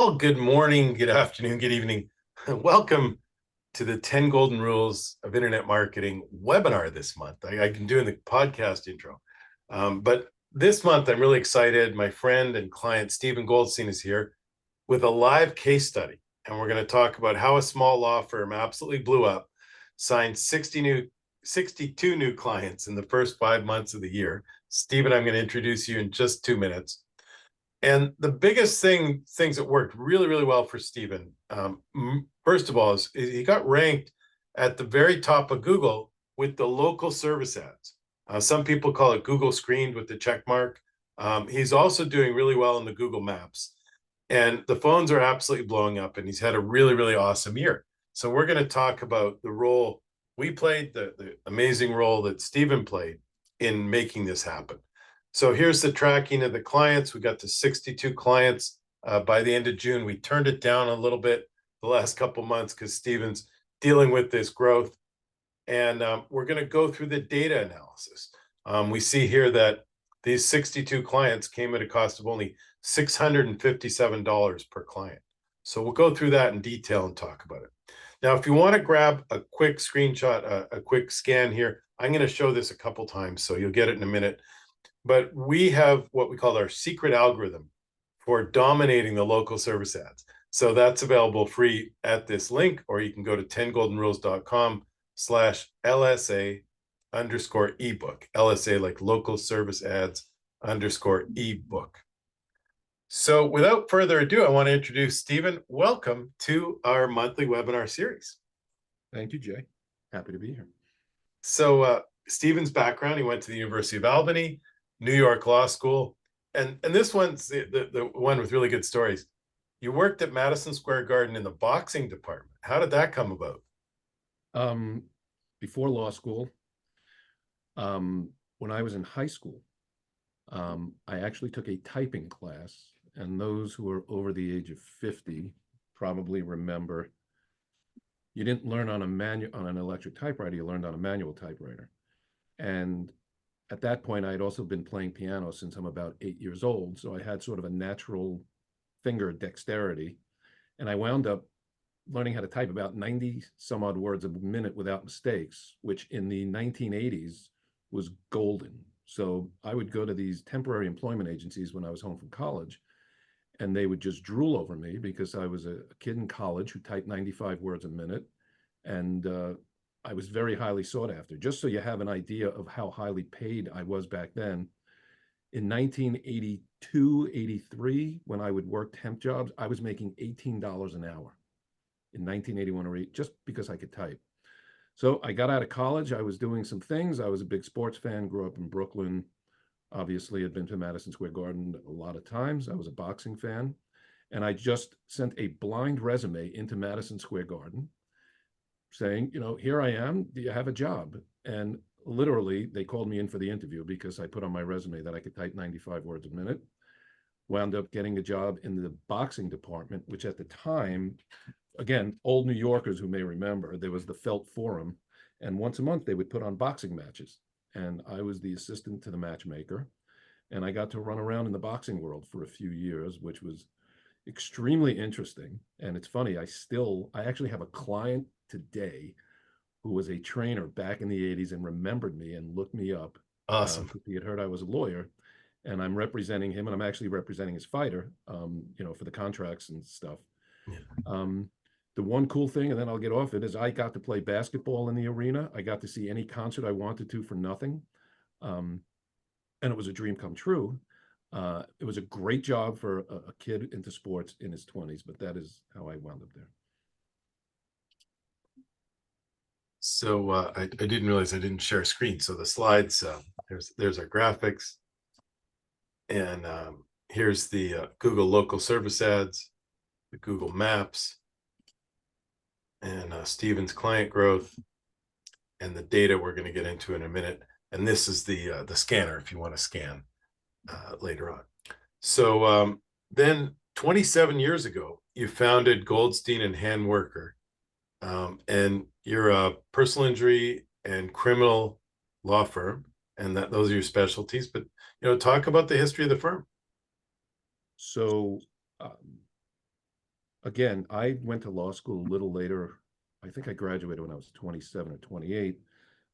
Well, good morning, good afternoon, good evening. Welcome to the 10 Golden Rules of Internet Marketing webinar this month. I've been doing the podcast intro. But this month, I'm really excited. My friend and client, Steven Goldstein, is here with a live case study. And we're going to talk about how a small law firm absolutely blew up, signed 62 new clients in the first 5 months of the year. Steven, I'm going to introduce you in just 2 minutes. And the biggest things that worked really, really well for Steven, first of all, is he got ranked at the very top of Google with the local service ads. Some people call it Google screened with the check mark. He's also doing really well in the Google Maps. And the phones are absolutely blowing up, and he's had a really, really awesome year. So we're going to talk about the role we played, the amazing role that Steven played in making this happen. So here's the tracking of the clients. We got to 62 clients by the end of June. We turned it down a little bit the last couple months because Steven's dealing with this growth. And we're going to go through the data analysis. We see here that these 62 clients came at a cost of only $657 per client. So we'll go through that in detail and talk about it. Now, if you want to grab a quick screenshot, a quick scan here, I'm going to show this a couple times, so you'll get it in a minute. But we have what we call our secret algorithm for dominating the local service ads. So that's available free at this link, or you can go to 10goldenrules.com/LSA underscore ebook. LSA like local service ads underscore ebook. So without further ado, I want to introduce Steven. Welcome to our monthly webinar series. Thank you, Jay. Happy to be here. So Steven's background, he went to the University of Albany, New York Law School, and this one's the one with really good stories. You worked at Madison Square Garden in the boxing department. How did that come about? Before law school, when I was in high school, I actually took a typing class, and those who are over the age of 50 probably remember you didn't learn on an electric typewriter, you learned on a manual typewriter. And at that point, I had also been playing piano since I'm about 8 years old. So I had sort of a natural finger dexterity. And I wound up learning how to type about 90 some odd words a minute without mistakes, which in the 1980s was golden. So I would go to these temporary employment agencies when I was home from college, and they would just drool over me because I was a kid in college who typed 95 words a minute. And I was very highly sought after. Just so you have an idea of how highly paid I was back then, in 1982, 83, when I would work temp jobs, I was making $18 an hour in 1981 or 8, just because I could type. So I got out of college. I was doing some things. I was a big sports fan, grew up in Brooklyn. Obviously, had been to Madison Square Garden a lot of times. I was a boxing fan. And I just sent a blind resume into Madison Square Garden saying, here I am. Do you have a job? And literally, they called me in for the interview because I put on my resume that I could type 95 words a minute. Wound up getting a job in the boxing department, which at the time, again, old New Yorkers who may remember, there was the Felt Forum. And once a month, they would put on boxing matches. And I was the assistant to the matchmaker. And I got to run around in the boxing world for a few years, which was extremely interesting. And it's funny, I actually have a client today who was a trainer back in the 80s and remembered me and looked me up. Awesome. He had heard I was a lawyer, and I'm representing him, and I'm actually representing his fighter, for the contracts and stuff. Yeah. The one cool thing, and then I'll get off it, is I got to play basketball in the arena. I got to see any concert I wanted to for nothing. And it was a dream come true. It was a great job for a kid into sports in his 20s, but that is how I wound up there. So I didn't realize I didn't share screen. So the slides, there's our graphics. And here's the Google local service ads, the Google Maps, and Steven's client growth, and the data we're going to get into in a minute. And this is the scanner if you want to scan later on. So then 27 years ago, you founded Goldstein and Handwerker. And you're a personal injury and criminal law firm, and those are your specialties. But talk about the history of the firm. So again, I went to law school a little later. I think I graduated when I was 27 or 28.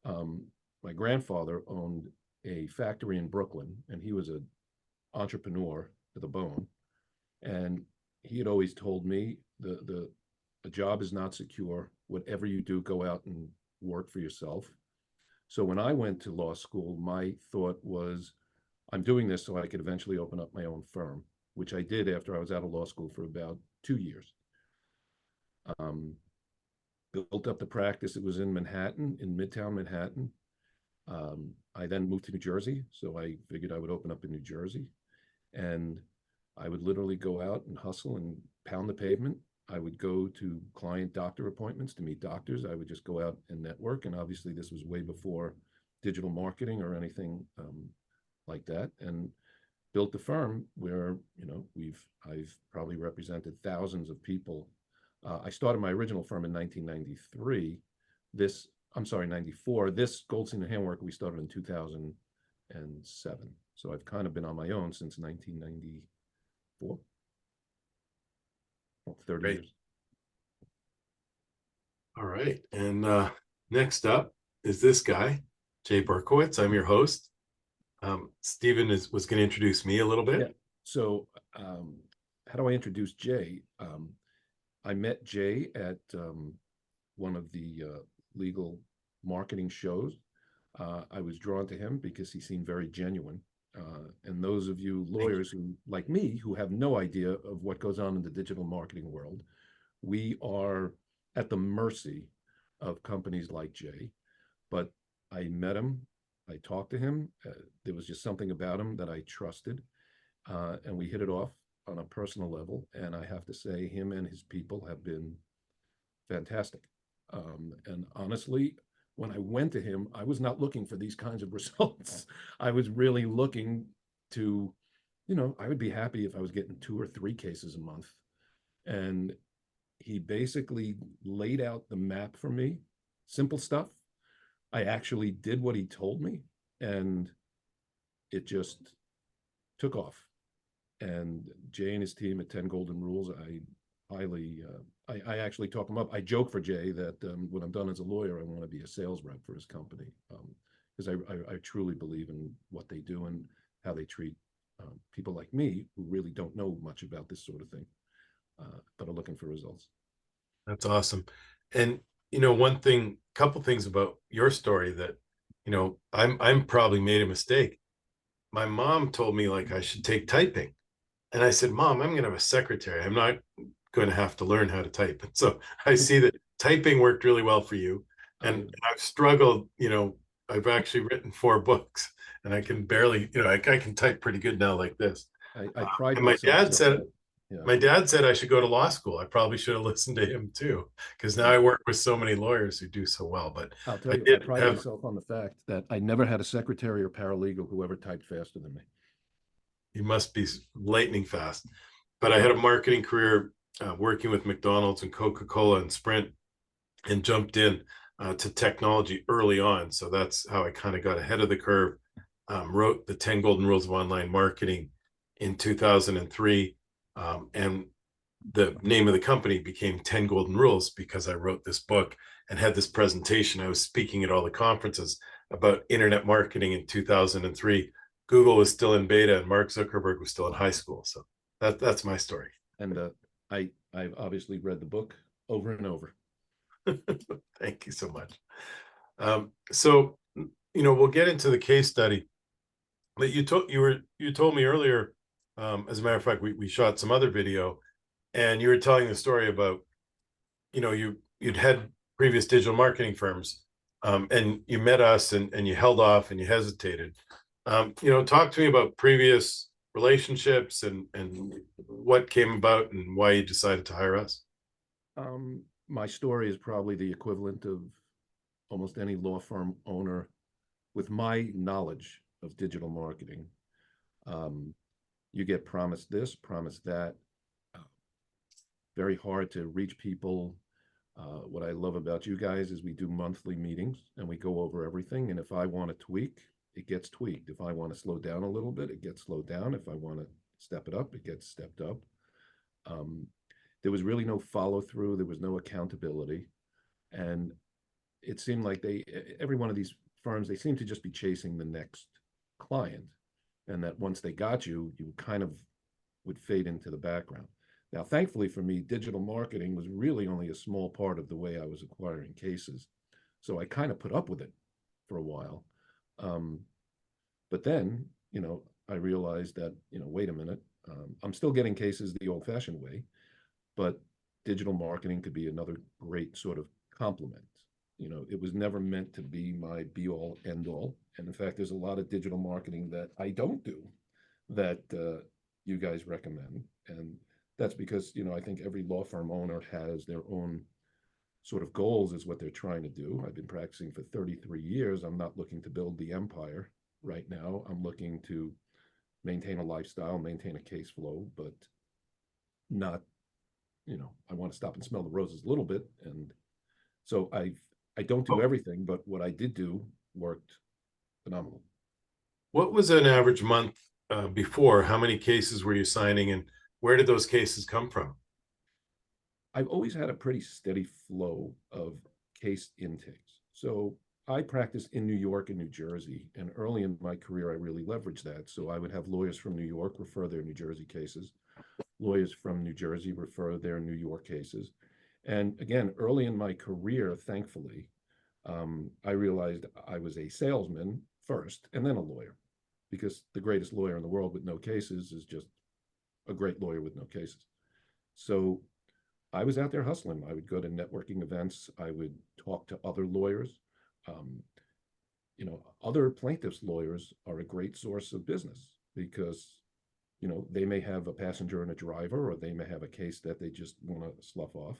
Um, my grandfather owned a factory in Brooklyn, and he was an entrepreneur to the bone. And he had always told me the job is not secure. Whatever you do, go out and work for yourself. So when I went to law school, my thought was, I'm doing this so I could eventually open up my own firm, which I did after I was out of law school for about 2 years. Um, Built up the practice. It was in Manhattan, in Midtown Manhattan. I then moved to New Jersey, so I figured I would open up in New Jersey, and I would literally go out and hustle and pound the pavement. I would go to client doctor appointments to meet doctors. I would just go out and network, and obviously this was way before digital marketing or anything like that. And built a firm where I've probably represented thousands of people. I started my original firm in 1993. This I'm sorry, 94. This Goldstein and Handwork we started in 2007. So I've kind of been on my own since 1994. Well, 30 Great. years. All right. And next up is this guy, Jay Berkowitz. I'm your host. Steven was going to introduce me a little bit. Yeah. So how do I introduce Jay? I met Jay at one of the legal marketing shows. I was drawn to him because he seemed very genuine. And those of you lawyers who, like me, who have no idea of what goes on in the digital marketing world, we are at the mercy of companies like Jay. But I met him, I talked to him. There was just something about him that I trusted, and we hit it off on a personal level. And I have to say, him and his people have been fantastic. And honestly, when I went to him, I was not looking for these kinds of results. I was really looking to, I would be happy if I was getting 2 or 3 cases a month. And he basically laid out the map for me, simple stuff. I actually did what he told me, and it just took off. And Jay and his team at 10 Golden Rules, I highly, I actually talk him up. I joke for Jay that when I'm done as a lawyer, I want to be a sales rep for his company, because I truly believe in what they do and how they treat people like me who really don't know much about this sort of thing, but are looking for results. That's awesome. And one thing, couple things about your story that, I'm probably made a mistake. My mom told me like I should take typing. And I said, Mom, I'm going to have a secretary. I'm not going to have to learn how to type. And so I see that typing worked really well for you. And I've struggled, I've actually written 4 books and I can barely, I can type pretty good now like this. I pride And my myself. dad said, Yeah. my dad said I should go to law school. I probably should have listened to him too, because now I work with so many lawyers who do so well. But I'll tell I you, I did pride have, myself on the fact that I never had a secretary or paralegal who ever typed faster than me. you must be lightning fast. But I had a marketing career working with McDonald's and Coca-Cola and Sprint, and jumped in to technology early on. So that's how I kind of got ahead of the curve. Wrote the 10 Golden Rules of Online Marketing in 2003. And the name of the company became 10 Golden Rules because I wrote this book and had this presentation. I was speaking at all the conferences about internet marketing in 2003. Google was still in beta and Mark Zuckerberg was still in high school. So that's my story. And I've obviously read the book over and over. Thank you so much. So we'll get into the case study. But you told me earlier, as a matter of fact, we shot some other video, and you were telling the story about, you'd had previous digital marketing firms, and you met us and you held off and you hesitated. Talk to me about previous relationships and what came about and why you decided to hire us. My story is probably the equivalent of almost any law firm owner with my knowledge of digital marketing. You get promised this, promised that. Very hard to reach people. What I love about you guys is we do monthly meetings and we go over everything. And if I want to tweak, it gets tweaked. If I want to slow down a little bit, it gets slowed down. If I want to step it up, it gets stepped up. there was really no follow through. There was no accountability. And it seemed like every one of these firms, they seemed to just be chasing the next client. And that once they got you, you kind of would fade into the background. Now, thankfully for me, digital marketing was really only a small part of the way I was acquiring cases. So I kind of put up with it for a while. Um, but then, I realized that, wait a minute, I'm still getting cases the old fashioned way, but digital marketing could be another great sort of complement. It was never meant to be my be all end all. And in fact, there's a lot of digital marketing that I don't do that you guys recommend. And that's because, I think every law firm owner has their own sort of goals is what they're trying to do. I've been practicing for 33 years. I'm not looking to build the empire right now. I'm looking to maintain a lifestyle, maintain a case flow, but not, I want to stop and smell the roses a little bit. And so I don't do everything, but what I did do worked phenomenal. What was an average month before? How many cases were you signing, and where did those cases come from? I've always had a pretty steady flow of case intakes. So I practiced in New York and New Jersey, and early in my career, I really leveraged that. So I would have lawyers from New York refer their New Jersey cases, lawyers from New Jersey refer their New York cases. And again, early in my career, thankfully, I realized I was a salesman first and then a lawyer, because the greatest lawyer in the world with no cases is just a great lawyer with no cases. So I was out there hustling. I would go to networking events. I would talk to other lawyers. Um, Other plaintiffs' lawyers are a great source of business because, they may have a passenger and a driver, or they may have a case that they just want to slough off.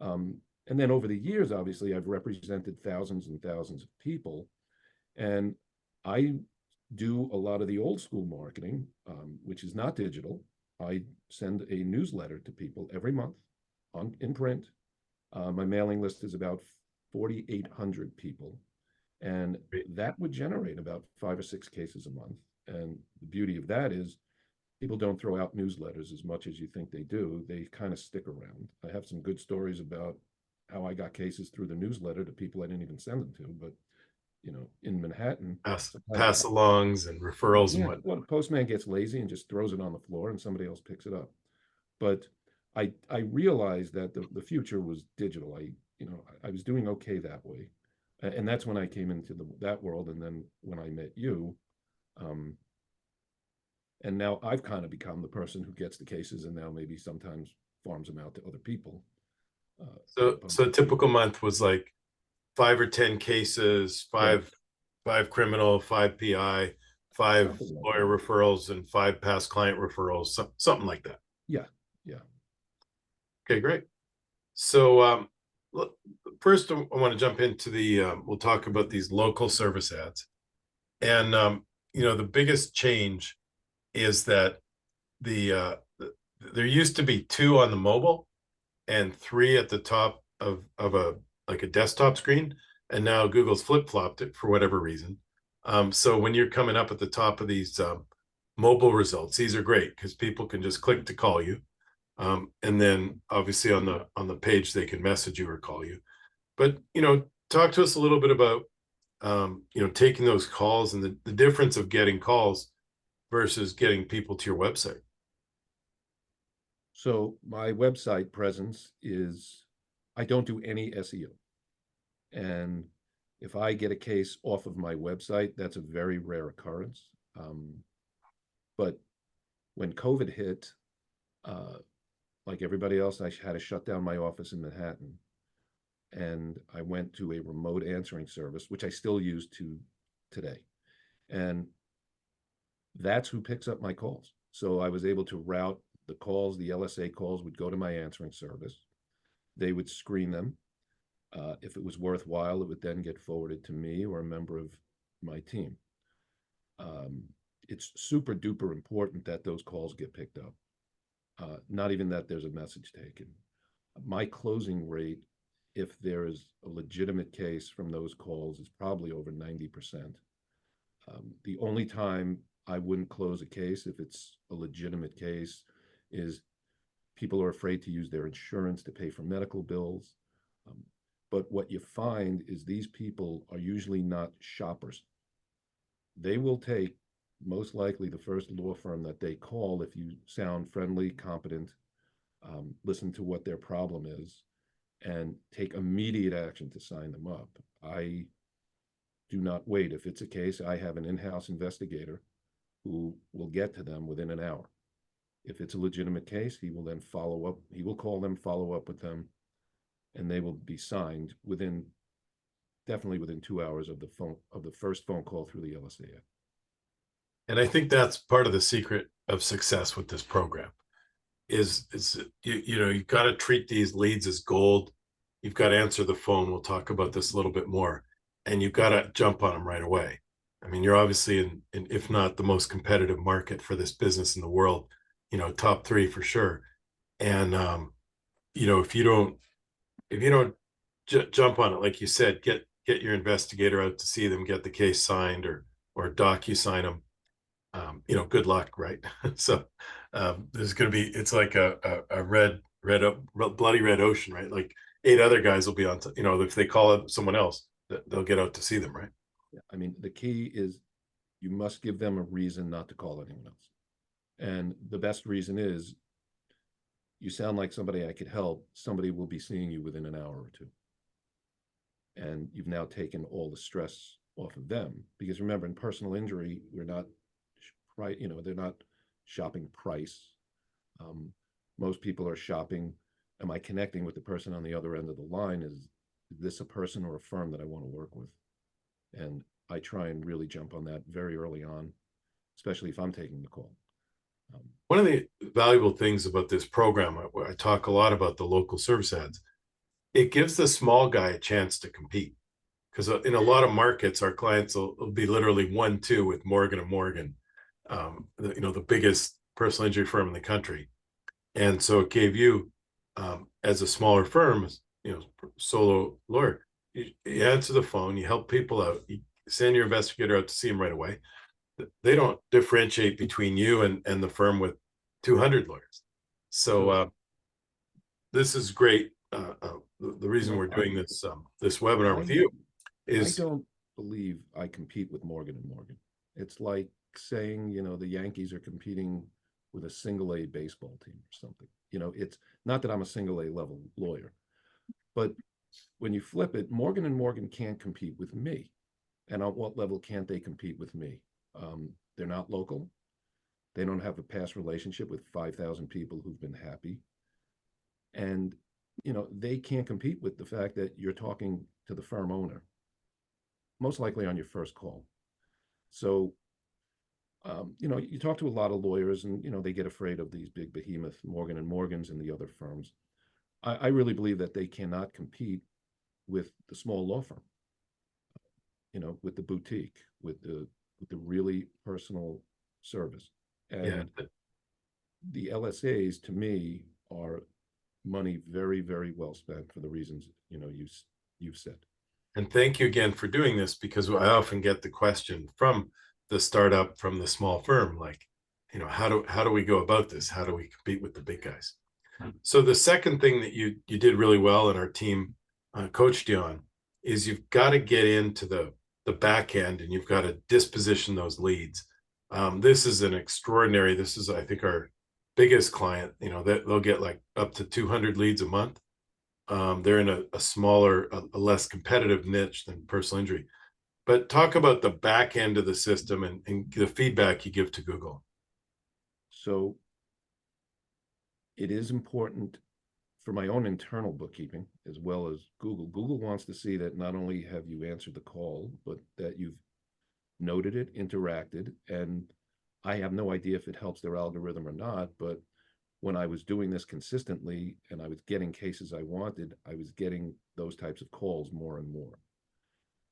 Um, and then over the years, obviously, I've represented thousands and thousands of people, and I do a lot of the old school marketing, which is not digital. I send a newsletter to people every month in print. My mailing list is about 4,800 people, and that would generate about 5 or 6 cases a month. And the beauty of that is people don't throw out newsletters as much as you think they do. They kind of stick around. I have some good stories about how I got cases through the newsletter to people I didn't even send them to. But, in Manhattan, Pass alongs and referrals and yeah, what. well, the postman gets lazy and just throws it on the floor and somebody else picks it up. But I realized that the future was digital. I was doing okay that way. And that's when I came into that world. And then when I met you, um, and now I've kind of become the person who gets the cases and now maybe sometimes farms them out to other people. So a typical month was like 5 or 10 cases, Yeah, five criminal, 5 PI, five something like lawyer that. referrals, and 5 past client referrals, something like that. Yeah, yeah. Okay, great. So look, first I want to jump into we'll talk about these local service ads. And the biggest change is that there used to be 2 on the mobile and 3 at the top of a desktop screen, and now Google's flip-flopped it for whatever reason. So when you're coming up at the top of these mobile results, these are great because people can just click to call you. And then obviously on the page they can message you or call you. But talk to us a little bit about taking those calls and the difference of getting calls versus getting people to your website. So my website presence is, I don't do any SEO. And if I get a case off of my website, that's a very rare occurrence. But when COVID hit, uh, like everybody else, I had to shut down my office in Manhattan. And I went to a remote answering service, which I still use to today. And that's who picks up my calls. So I was able to route the calls, the LSA calls would go to my answering service. They would screen them. If it was worthwhile, it would then get forwarded to me or a member of my team. It's super duper important that those calls get picked up. Not even that there's a message taken. My closing rate, if there is a legitimate case from those calls, is probably over 90%. The only time I wouldn't close a case if it's a legitimate case is People are afraid to use their insurance to pay for medical bills. Um, but what you find is these people are usually not shoppers. They will take most likely the first law firm that they call if you sound friendly, competent, listen to what their problem is, and take immediate action to sign them up. I do not wait. If it's a case, I have an in-house investigator who will get to them within an hour. If it's a legitimate case, he will then follow up. He will call them, follow up with them, and they will be signed within definitely within 2 hours of the first phone call through the LSA. And I think that's part of the secret of success with this program is you've got to treat these leads as gold. You've got to answer the phone. We'll talk about this a little bit more, and you've got to jump on them right away. I mean, you're obviously in if not the most competitive market for this business in the world, top three for sure. And if you don't jump on it, like you said, get your investigator out to see them, get the case signed or docu sign them. Good luck, right? So there's going to be, it's like a bloody red ocean, right? Like 8 other guys will be on, if they call up someone else, they'll get out to see them, right? Yeah, I mean, the key is you must give them a reason not to call anyone else. And the best reason is you sound like somebody I could help. Somebody will be seeing you within an hour or two. And you've now taken all the stress off of them. Because remember, in personal injury, we're not right, they're not shopping price. Most people are shopping, am I connecting with the person on the other end of the line? Is this a person or a firm that I want to work with? And I try and really jump on that very early on, especially if I'm taking the call. One of the valuable things about this program, I talk a lot about the local service ads. It gives the small guy a chance to compete, because in a lot of markets, our clients will be literally 1-2 with Morgan and Morgan, the biggest personal injury firm in the country. And so it gave you, as a smaller firm, solo lawyer, you answer the phone, you help people out, you send your investigator out to see them right away. They don't differentiate between you and the firm with 200 lawyers. So this is great. The reason we're doing this webinar with you is I don't believe I compete with Morgan and Morgan. It's like saying, the Yankees are competing with a single A baseball team or something. It's not that I'm a single A level lawyer, but when you flip it, Morgan and Morgan can't compete with me. And on what level can't they compete with me? They're not local. They don't have a past relationship with 5,000 people who've been happy. And, they can't compete with the fact that you're talking to the firm owner, most likely on your first call. So, you talk to a lot of lawyers and, they get afraid of these big behemoth Morgan and Morgans and the other firms. I really believe that they cannot compete with the small law firm, with the boutique, with the really personal service. And yeah. the LSAs to me are money very, very well spent for the reasons, you've said. And thank you again for doing this, because I often get the question from the startup, from the small firm, like, how do we go about this? How do we compete with the big guys? So the second thing that you did really well, and our team coached you on, is you've got to get into the back end, and you've got to disposition those leads. This is this is, I think, our biggest client. They'll get like up to 200 leads a month. They're in a smaller, a less competitive niche than personal injury. But talk about the back end of the system and the feedback you give to Google. So it is important for my own internal bookkeeping as well as Google. Google wants to see that not only have you answered the call, but that you've noted it, interacted, and I have no idea if it helps their algorithm or not, but when I was doing this consistently and I was getting cases I wanted, I was getting those types of calls more and more.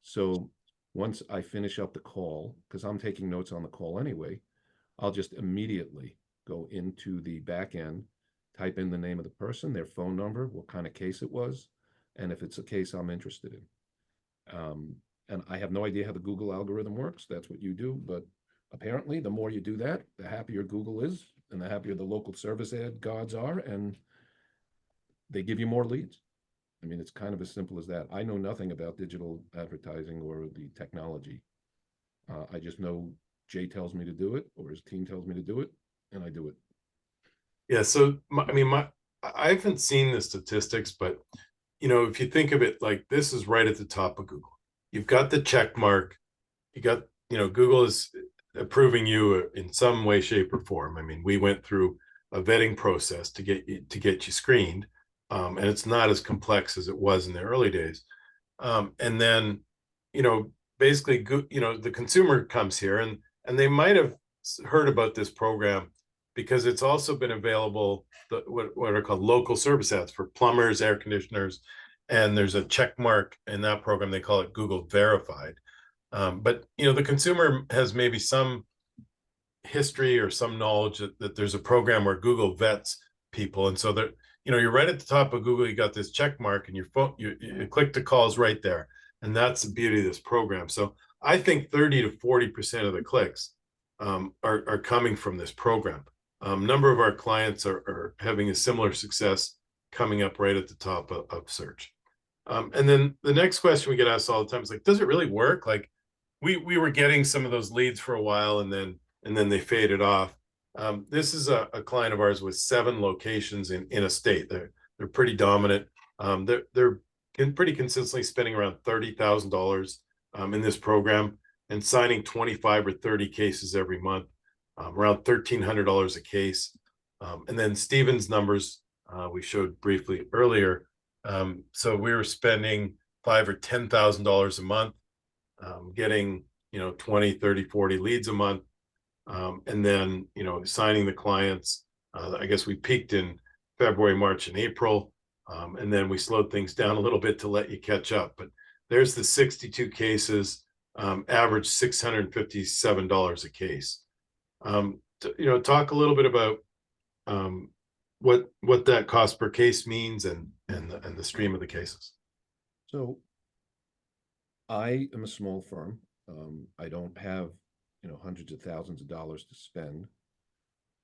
So once I finish up the call, because I'm taking notes on the call anyway, I'll just immediately go into the back end, type in the name of the person, their phone number, what kind of case it was, and if it's a case I'm interested in. And I have no idea how the Google algorithm works. That's what you do, but apparently the more you do that, the happier Google is, and the happier the local service ad gods are, and they give you more leads. I mean, it's kind of as simple as that. I know nothing about digital advertising or the technology. I just know Jay tells me to do it, or his team tells me to do it, and I do it. Yeah. So, I haven't seen the statistics, but if you think of it, like, this is right at the top of Google. You've got the check mark. You got, Google is approving you in some way, shape, or form. I mean, we went through a vetting process to get you screened, and it's not as complex as it was in the early days. And then, you know, basically, the consumer comes here, and they might have heard about this program because it's also been available, what are called local service ads for plumbers, air conditioners, and there's a check mark in that program. They call it Google Verified. But the consumer has maybe some history or some knowledge that there's a program where Google vets people, and so that you're right at the top of Google. You got this check mark, and your phone, you click to calls right there, and that's the beauty of this program. So I think 30 to 40% of the clicks are coming from this program. Number of our clients are having a similar success, coming up right at the top of search. And then the next question we get asked all the time is like, does it really work? Like, we were getting some of those leads for a while, and then they faded off. This is a client of ours with 7 locations in a state. They're pretty dominant. They're pretty consistently spending around $30,000 in this program and signing 25 or 30 cases every month, around $1,300 a case. And then Steven's numbers we showed briefly earlier. So we were spending $5,000 or $10,000 a month, getting 20, 30, 40 leads a month, and then signing the clients. I guess we peaked in February, March, and April, and then we slowed things down a little bit to let you catch up. But there's the 62 cases, average $657 a case. Talk a little bit about what that cost per case means, and the stream of the cases. So I am a small firm. I don't have hundreds of thousands of dollars to spend,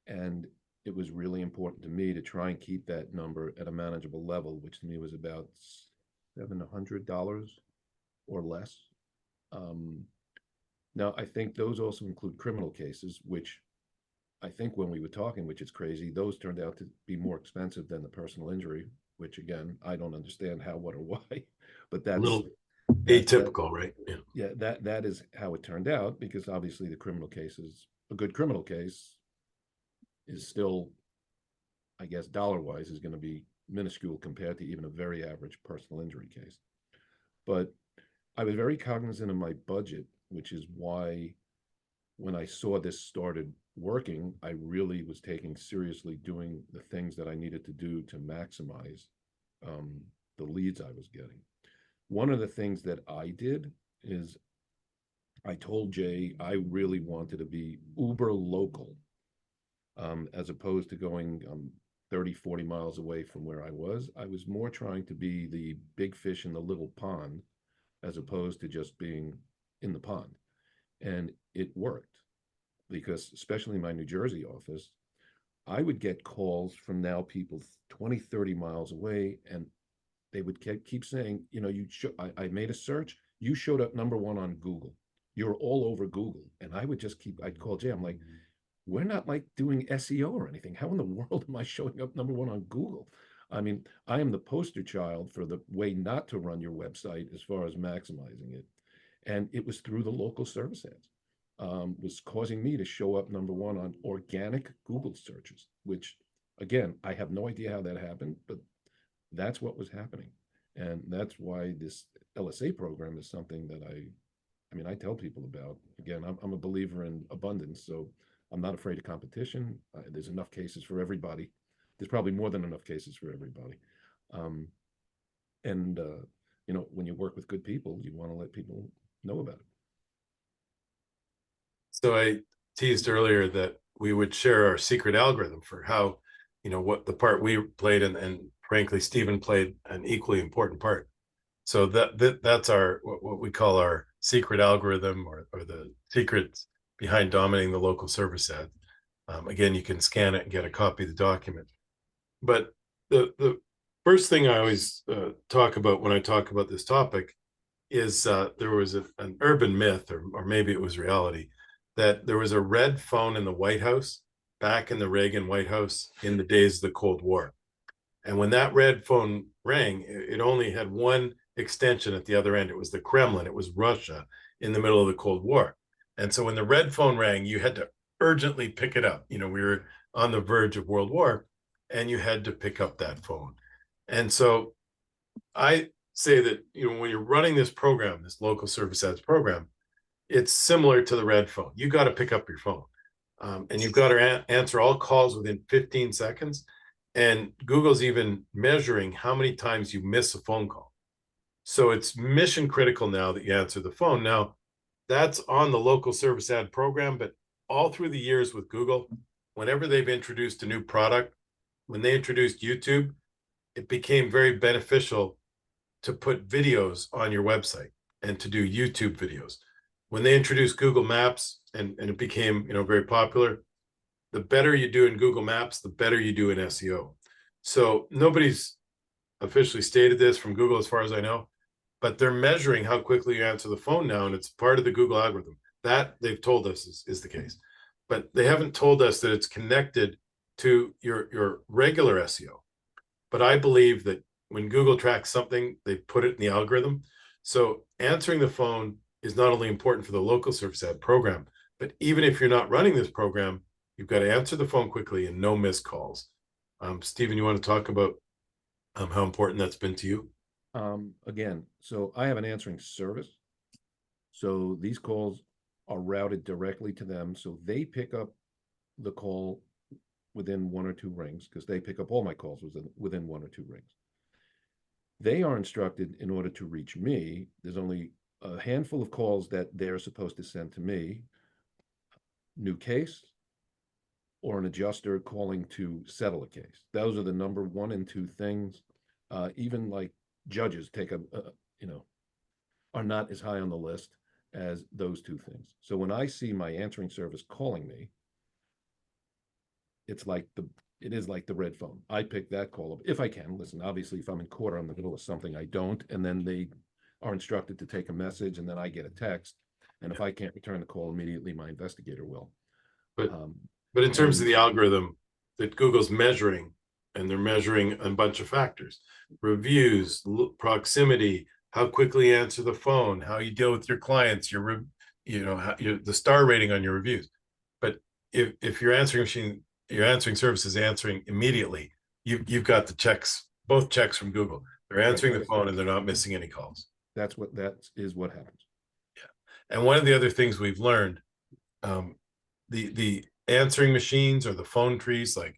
and it was really important to me to try and keep that number at a manageable level, which to me was about $700 or less. Now, I think those also include criminal cases, which I think when we were talking, which is crazy, those turned out to be more expensive than the personal injury, which again, I don't understand how, what, or why, but A that's little atypical, right? Yeah. yeah, that is how it turned out, because obviously the criminal cases, a good criminal case is still, I guess, dollar wise, is going to be minuscule compared to even a very average personal injury case. But I was very cognizant of my budget, which is why when I saw this started working, I really was taking seriously doing the things that I needed to do to maximize the leads I was getting. One of the things that I did is I told Jay I really wanted to be uber local, as opposed to going 30, 40 miles away from where I was. I was more trying to be the big fish in the little pond, as opposed to just being in the pond. And it worked, because especially in my New Jersey office, I would get calls from now people 20, 30 miles away, and they would keep saying, I made a search, you showed up #1 on Google. You're all over Google. And I'd call Jay. I'm like, we're not like doing SEO or anything. How in the world am I showing up #1 on Google? I mean, I am the poster child for the way not to run your website as far as maximizing it. And it was through the local service ads, was causing me to show up #1 on organic Google searches, which again, I have no idea how that happened, but that's what was happening. And that's why this LSA program is something that I tell people about. Again, I'm a believer in abundance, so I'm not afraid of competition. There's enough cases for everybody. There's probably more than enough cases for everybody. And when you work with good people, you want to let people know about it. So I teased earlier that we would share our secret algorithm for how, what the part we played, and frankly, Steven played an equally important part. So that's our what we call our secret algorithm, or the secrets behind dominating the local service ad. Again, you can scan it and get a copy of the document. But the first thing I always talk about when I talk about this topic is there was an urban myth, or maybe it was reality, that there was a red phone in the White House back in the Reagan White House in the days of the Cold War. And when that red phone rang, it only had one extension at the other end. It was the Kremlin. It was Russia in the middle of the Cold War. And so when the red phone rang, you had to urgently pick it up. We were on the verge of World War, and you had to pick up that phone. And so I say that, when you're running this program, this local service ads program, it's similar to the red phone. You got to pick up your phone, and you've got to answer all calls within 15 seconds. And Google's even measuring how many times you miss a phone call. So it's mission critical now that you answer the phone. Now, that's on the local service ad program, but all through the years with Google, whenever they've introduced a new product, when they introduced YouTube, it became very beneficial to put videos on your website and to do YouTube videos. When they introduced Google Maps and it became, very popular, the better you do in Google Maps, the better you do in SEO. So nobody's officially stated this from Google as far as I know, but they're measuring how quickly you answer the phone now, and it's part of the Google algorithm. That they've told us is the case. But they haven't told us that it's connected to your regular SEO. But I believe that when Google tracks something, they put it in the algorithm. So answering the phone is not only important for the local service ad program, but even if you're not running this program, you've got to answer the phone quickly and no missed calls. Steven, you want to talk about how important that's been to you? Again, so I have an answering service. So these calls are routed directly to them. So they pick up the call within 1 or 2 rings, because they pick up all my calls within 1 or 2 rings. They are instructed, in order to reach me, there's only a handful of calls that they're supposed to send to me. New case, or an adjuster calling to settle a case. Those are the number 1 and 2 things. Even like judges are not as high on the list as those 2 things. So when I see my answering service calling me, it is like the red phone. I pick that call up if I can. Listen, obviously, if I'm in court or in the middle of something, I don't. And then they are instructed to take a message, and then I get a text. And if I can't return the call immediately, my investigator will. But in terms of the algorithm that Google's measuring, and they're measuring a bunch of factors: reviews, proximity, how quickly you answer the phone, how you deal with your clients, the star rating on your reviews. But if your answering service is answering immediately, you've got the checks, both checks from Google. They're answering the phone and they're not missing any calls. That is what happens. Yeah. And one of the other things we've learned, the answering machines or the phone trees, like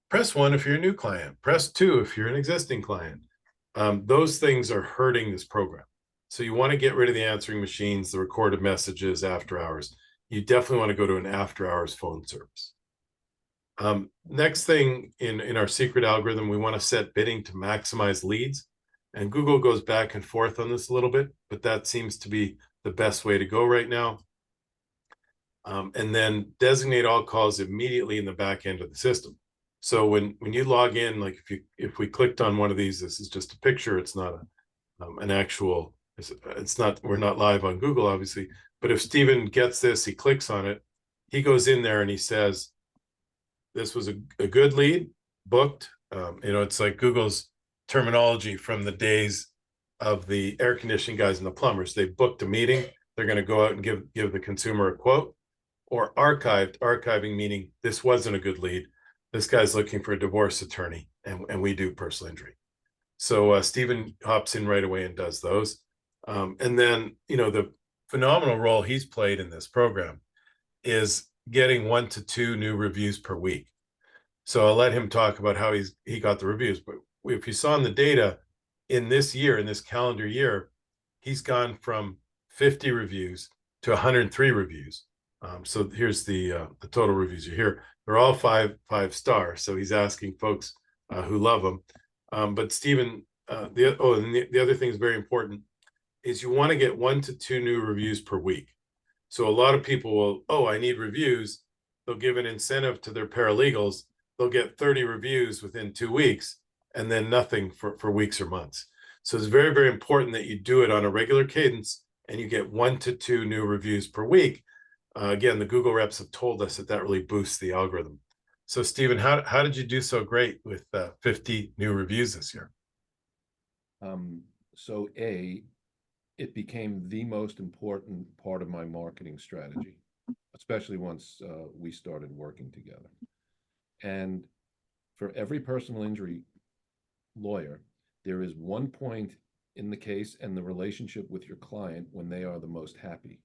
press 1 if you're a new client, press 2 if you're an existing client. Those things are hurting this program. So you want to get rid of the answering machines, the recorded messages, after hours. You definitely want to go to an after hours phone service. Next thing in our secret algorithm, we want to set bidding to maximize leads. And Google goes back and forth on this a little bit, but that seems to be the best way to go right now. And then designate all calls immediately in the back end of the system. So when you log in, like if we clicked on one of these, this is just a picture. It's not an actual. We're not live on Google, obviously. But if Steven gets this, he clicks on it, he goes in there and he says, "This was a good lead, booked." It's like Google's terminology from the days of the air conditioning guys and the plumbers. They booked a meeting. They're going to go out and give the consumer a quote. Or archiving meaning this wasn't a good lead. This guy's looking for a divorce attorney, and we do personal injury. So Steven hops in right away and does those. And then, the phenomenal role he's played in this program is getting 1 to 2 new reviews per week. So I'll let him talk about how he got the reviews. But if you saw in the data in this calendar year, he's gone from 50 reviews to 103 reviews. So here's the total reviews you hear. They're all 5 stars. So he's asking folks who love them. But Steven, the other thing is very important is you want to get 1 to 2 new reviews per week. So a lot of people will, I need reviews, they'll give an incentive to their paralegals. They'll get 30 reviews within 2 weeks and then nothing for weeks or months. So it's very, very important that you do it on a regular cadence and you get 1 to 2 new reviews per week. Again, the Google reps have told us that that really boosts the algorithm. So Steven, how did you do so great with 50 new reviews this year? So it became the most important part of my marketing strategy, especially once we started working together. And for every personal injury lawyer, there is one point in the case and the relationship with your client when they are the most happy.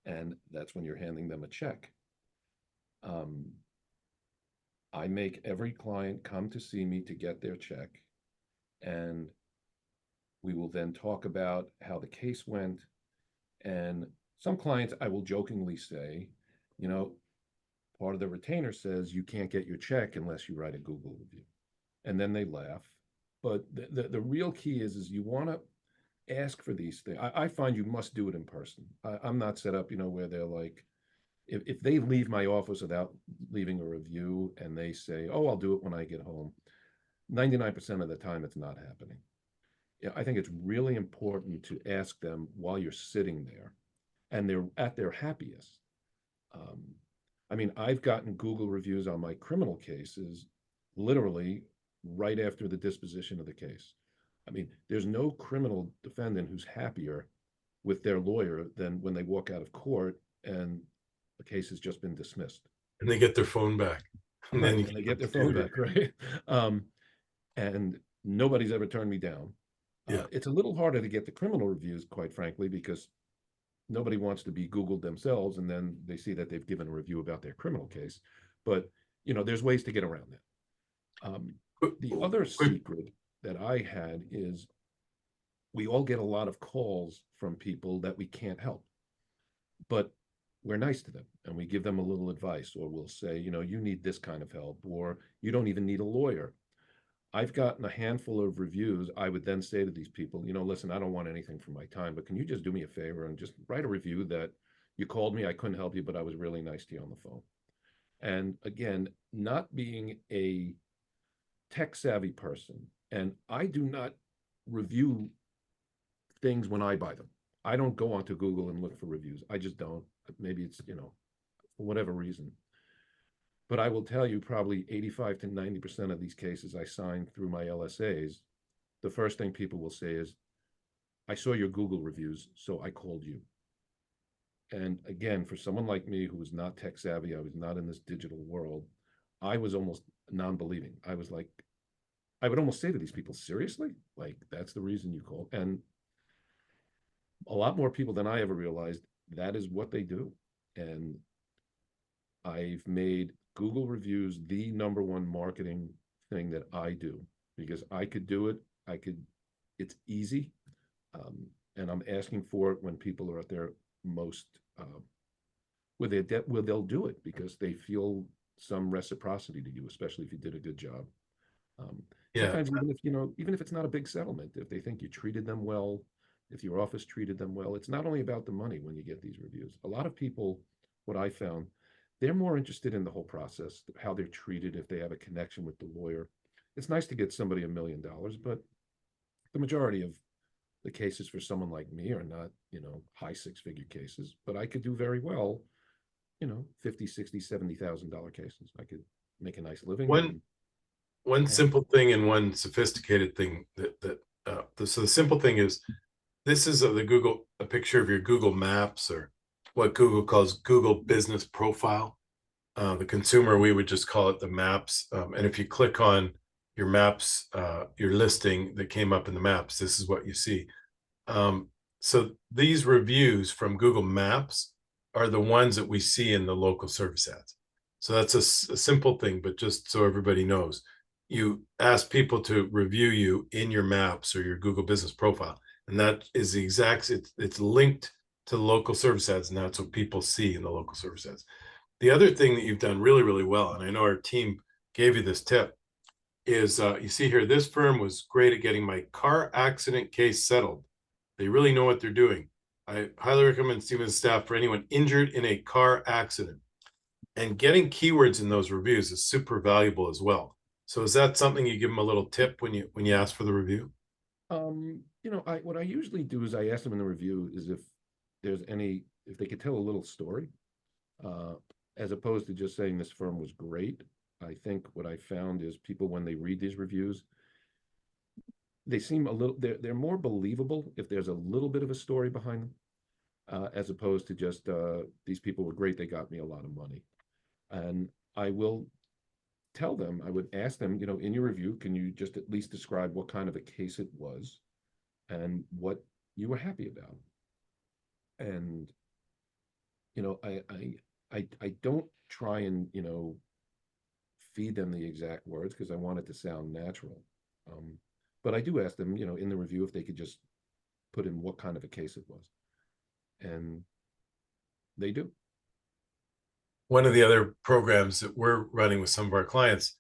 And that's when you're handing them a check. I make every client come to see me to get their check, and we will then talk about how the case went. And some clients, I will jokingly say, you know, part of the retainer says you can't get your check unless you write a Google review. And then they laugh. But the real key is you want to ask for these things. I find you must do it in person. I'm not set up, where they're like, if they leave my office without leaving a review and they say, oh, I'll do it when I get home, 99% of the time it's not happening. Yeah, I think it's really important to ask them while you're sitting there and they're at their happiest. I mean, I've gotten Google reviews on my criminal cases literally right after the disposition of the case. I mean, there's no criminal defendant who's happier with their lawyer than when they walk out of court and the case has just been dismissed. And they get their phone back. And then they get their phone back, right? And nobody's ever turned me down. Yeah. It's a little harder to get the criminal reviews, quite frankly, because nobody wants to be Googled themselves and then they see that they've given a review about their criminal case. But, there's ways to get around that. The other secret that I had is we all get a lot of calls from people that we can't help, but we're nice to them and we give them a little advice, or we'll say, you need this kind of help, or you don't even need a lawyer. I've gotten a handful of reviews. I would then say to these people, listen, I don't want anything for my time, but can you just do me a favor and just write a review that you called me, I couldn't help you, but I was really nice to you on the phone. And again, not being a tech savvy person, and I do not review things when I buy them. I don't go onto Google and look for reviews. I just don't. Maybe it's, for whatever reason. But I will tell you, probably 85 to 90% of these cases I signed through my LSAs, the first thing people will say is, I saw your Google reviews, so I called you. And again, for someone like me who was not tech savvy, I was not in this digital world, I was almost non-believing. I was like, I would almost say to these people, seriously? Like, that's the reason you called? And a lot more people than I ever realized that is what they do. And I've made Google reviews the number one marketing thing that I do, because I could do it. It's easy. And I'm asking for it when people are at their most, where they'll do it because they feel some reciprocity to you, especially if you did a good job. Sometimes even if it's not a big settlement, if they think you treated them well, if your office treated them well, it's not only about the money when you get these reviews. A lot of people, what I found, they're more interested in the whole process, how they're treated, if they have a connection with the lawyer. It's nice to get somebody $1 million, but the majority of the cases for someone like me are not, high six-figure cases, but I could do very well, $50, $60, $70,000 cases. I could make a nice living. One simple thing and one sophisticated thing so the simple thing is, this is a picture of your Google Maps, or what Google calls Google Business Profile. The consumer, we would just call it the maps. And if you click on your maps, your listing that came up in the maps, this is what you see. So these reviews from Google Maps are the ones that we see in the local service ads. So that's a simple thing, but just so everybody knows, you ask people to review you in your maps or your Google Business Profile. And that is the exact, it's linked to the local service ads, and that's what people see in the local service ads. The other thing that you've done really, really well, and I know our team gave you this tip, is you see here, this firm was great at getting my car accident case settled. They really know what they're doing. I highly recommend Steven's staff for anyone injured in a car accident. And getting keywords in those reviews is super valuable as well. So is that something you give them a little tip when you ask for the review? What I usually do is I ask them in the review is if they could tell a little story, uh, as opposed to just saying this firm was great. I think what I found is people, when they read these reviews, they seem they're more believable if there's a little bit of a story behind them, as opposed to just these people were great, they got me a lot of money. And I will tell them, I would ask them, in your review, can you just at least describe what kind of a case it was and what you were happy about? And I don't try and feed them the exact words because I want it to sound natural. But I do ask them, in the review, if they could just put in what kind of a case it was, and they do. One of the other programs that we're running with some of our clients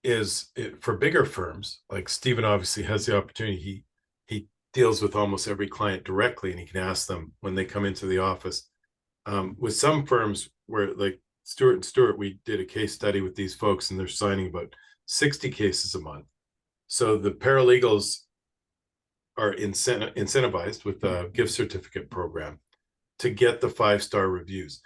is for bigger firms. Like Steven obviously has the opportunity. He deals with almost every client directly, and he can ask them when they come into the office. With some firms where, like Stewart and Stewart, we did a case study with these folks, and they're signing about 60 cases a month. So the paralegals are incentivized with a gift certificate program to get the 5-star reviews.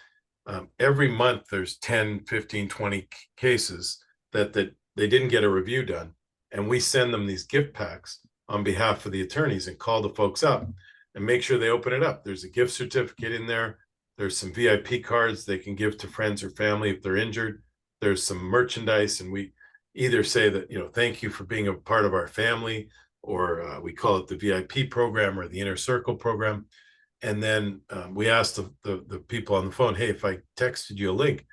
Every month there's 10, 15, 20 cases that they didn't get a review done. And we send them these gift packs on behalf of the attorneys and call the folks up and make sure they open it up. There's a gift certificate in there. There's some VIP cards they can give to friends or family if they're injured. There's some merchandise, and we either say that, thank you for being a part of our family, or we call it the VIP program or the inner circle program. And then we asked the people on the phone, hey, if I texted you a link,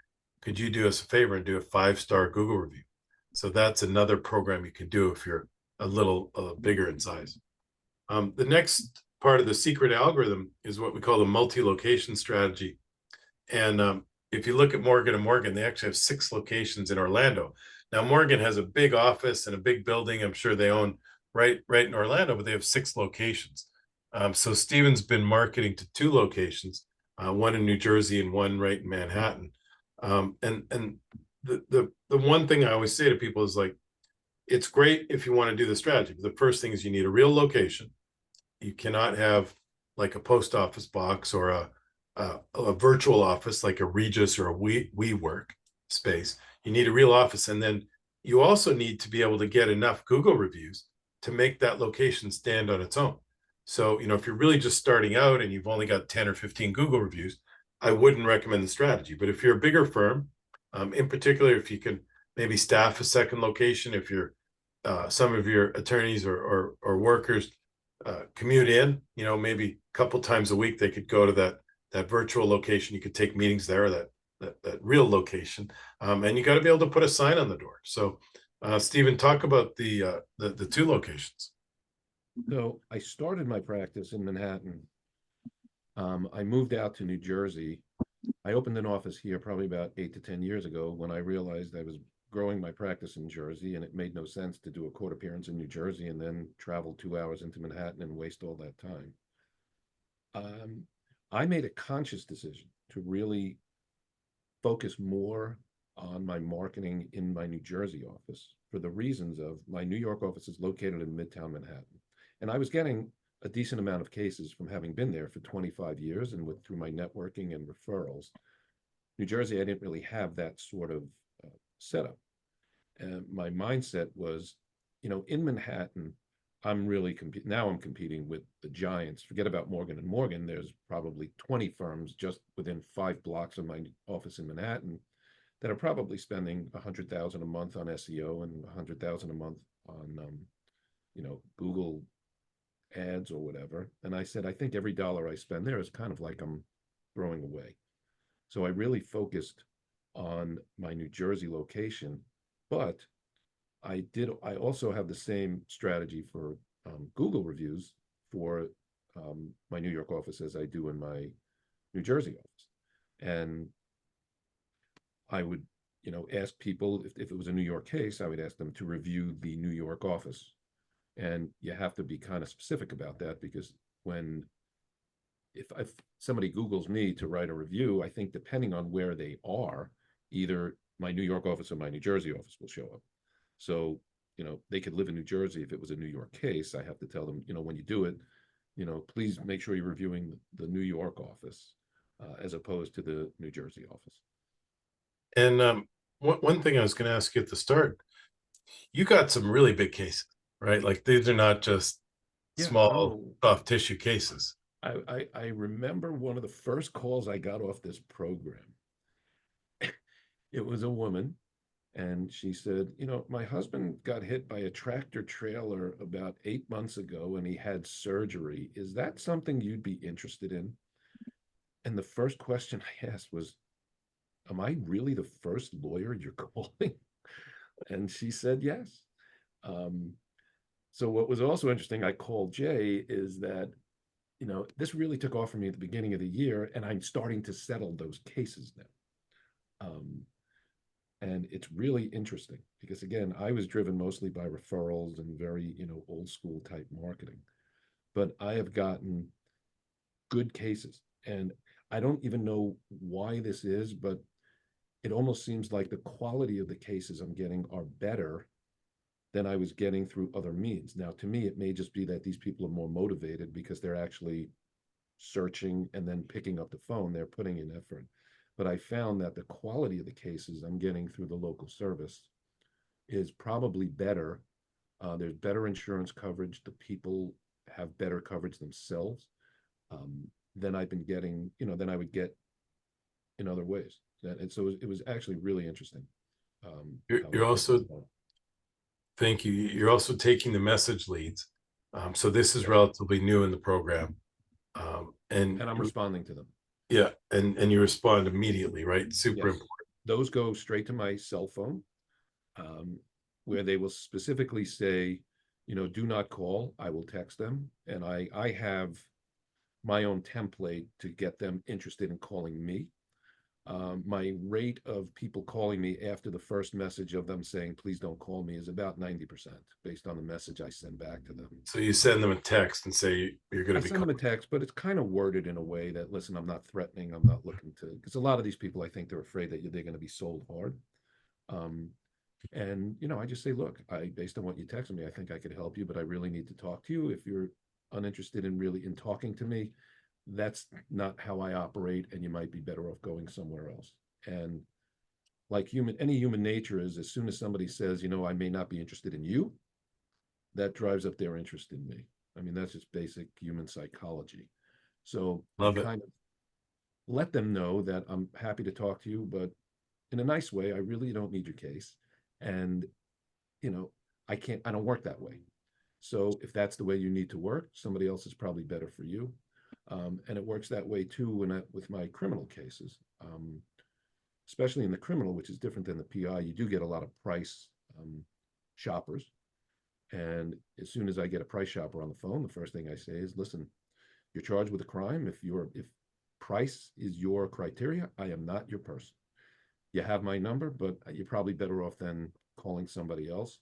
could you do us a favor and do a 5-star Google review? So that's another program you can do if you're a little bigger in size. The next part of the secret algorithm is what we call the multi-location strategy. And if you look at Morgan & Morgan, they actually have 6 locations in Orlando. Now, Morgan has a big office and a big building. I'm sure they own right in Orlando, but they have 6 locations. So Steven's been marketing to 2 locations, one in New Jersey and one right in Manhattan. And the one thing I always say to people is, like, it's great if you want to do the strategy. But the first thing is you need a real location. You cannot have like a post office box or a virtual office like a Regus or a WeWork space. You need a real office, and then you also need to be able to get enough Google reviews to make that location stand on its own. So, if you're really just starting out and you've only got 10 or 15 Google reviews, I wouldn't recommend the strategy. But if you're a bigger firm, in particular, if you can maybe staff a second location, if you're some of your attorneys or workers commute in, maybe a couple times a week, they could go to that virtual location. You could take meetings there, that real location, and you got to be able to put a sign on the door. So, Steven, talk about the 2 locations. So I started my practice in Manhattan. I moved out to New Jersey. I opened an office here probably about 8 to 10 years ago when I realized I was growing my practice in Jersey, and it made no sense to do a court appearance in New Jersey and then travel 2 hours into Manhattan and waste all that time. I made a conscious decision to really focus more on my marketing in my New Jersey office for the reasons of my New York office is located in Midtown Manhattan. And I was getting a decent amount of cases from having been there for 25 years and through my networking and referrals. New Jersey, I didn't really have that sort of setup. And my mindset was, in Manhattan, I'm really now I'm competing with the giants. Forget about Morgan & Morgan. There's probably 20 firms just within 5 blocks of my office in Manhattan that are probably spending $100,000 a month on SEO and $100,000 a month on, Google ads or whatever. And I said, I think every dollar I spend there is kind of like I'm throwing away. So I really focused on my New Jersey location, but I also have the same strategy for Google reviews for my New York office as I do in my New Jersey office. And I would, ask people if it was a New York case, I would ask them to review the New York office. And you have to be kind of specific about that, because if somebody Googles me to write a review, I think depending on where they are, Either my New York office or my New Jersey office will show up. So, they could live in New Jersey. If it was a New York case, I have to tell them, when you do it, please make sure you're reviewing the New York office as opposed to the New Jersey office. And one thing I was going to ask you at the start, you got some really big cases, right? Like these are not just Yeah, small no, soft tissue cases. I remember one of the first calls I got off this program. It was a woman, and she said, my husband got hit by a tractor trailer about 8 months ago and he had surgery. Is that something you'd be interested in? And the first question I asked was, am I really the first lawyer you're calling? And she said yes. Um, so what was also interesting, I called Jay, is that, this really took off for me at the beginning of the year, and I'm starting to settle those cases now. And it's really interesting because, again, I was driven mostly by referrals and very, old school type marketing. But I have gotten good cases. And I don't even know why this is, but it almost seems like the quality of the cases I'm getting are better than I was getting through other means. Now, to me, it may just be that these people are more motivated because they're actually searching and then picking up the phone. They're putting in effort. But I found that the quality of the cases I'm getting through the local service is probably better. There's better insurance coverage. The people have better coverage themselves than I've been getting, than I would get in other ways. And so it was actually really interesting. You're also, thank you. You're also taking the message leads. So this is relatively new in the program. And I'm responding to them. Yeah, and you respond immediately, right? Super Yes. important. Those go straight to my cell phone, where they will specifically say, do not call. I will text them. And I have my own template to get them interested in calling me. My rate of people calling me after the first message of them saying, please don't call me, is about 90% based on the message I send back to them. So you send them a text and say you're going I to be send them a text, but it's kind of worded in a way that, listen, I'm not threatening. I'm not looking to, because a lot of these people, I think they're afraid that they're going to be sold hard. Um, and, I just say, look, based on what you texted me, I think I could help you, but I really need to talk to you. If you're uninterested in talking to me, that's not how I operate, and you might be better off going somewhere else. And like any human nature is, as soon as somebody says, I may not be interested in you, that drives up their interest in me. I mean, that's just basic human psychology. So I love it. kind of let them know that I'm happy to talk to you, but in a nice way. I really don't need your case. And, I don't work that way. So if that's the way you need to work, somebody else is probably better for you. And it works that way too with my criminal cases, especially in the criminal, which is different than the PI. You do get a lot of price shoppers. And as soon as I get a price shopper on the phone, the first thing I say is, listen, you're charged with a crime. If price is your criteria, I am not your person. You have my number, but you're probably better off than calling somebody else.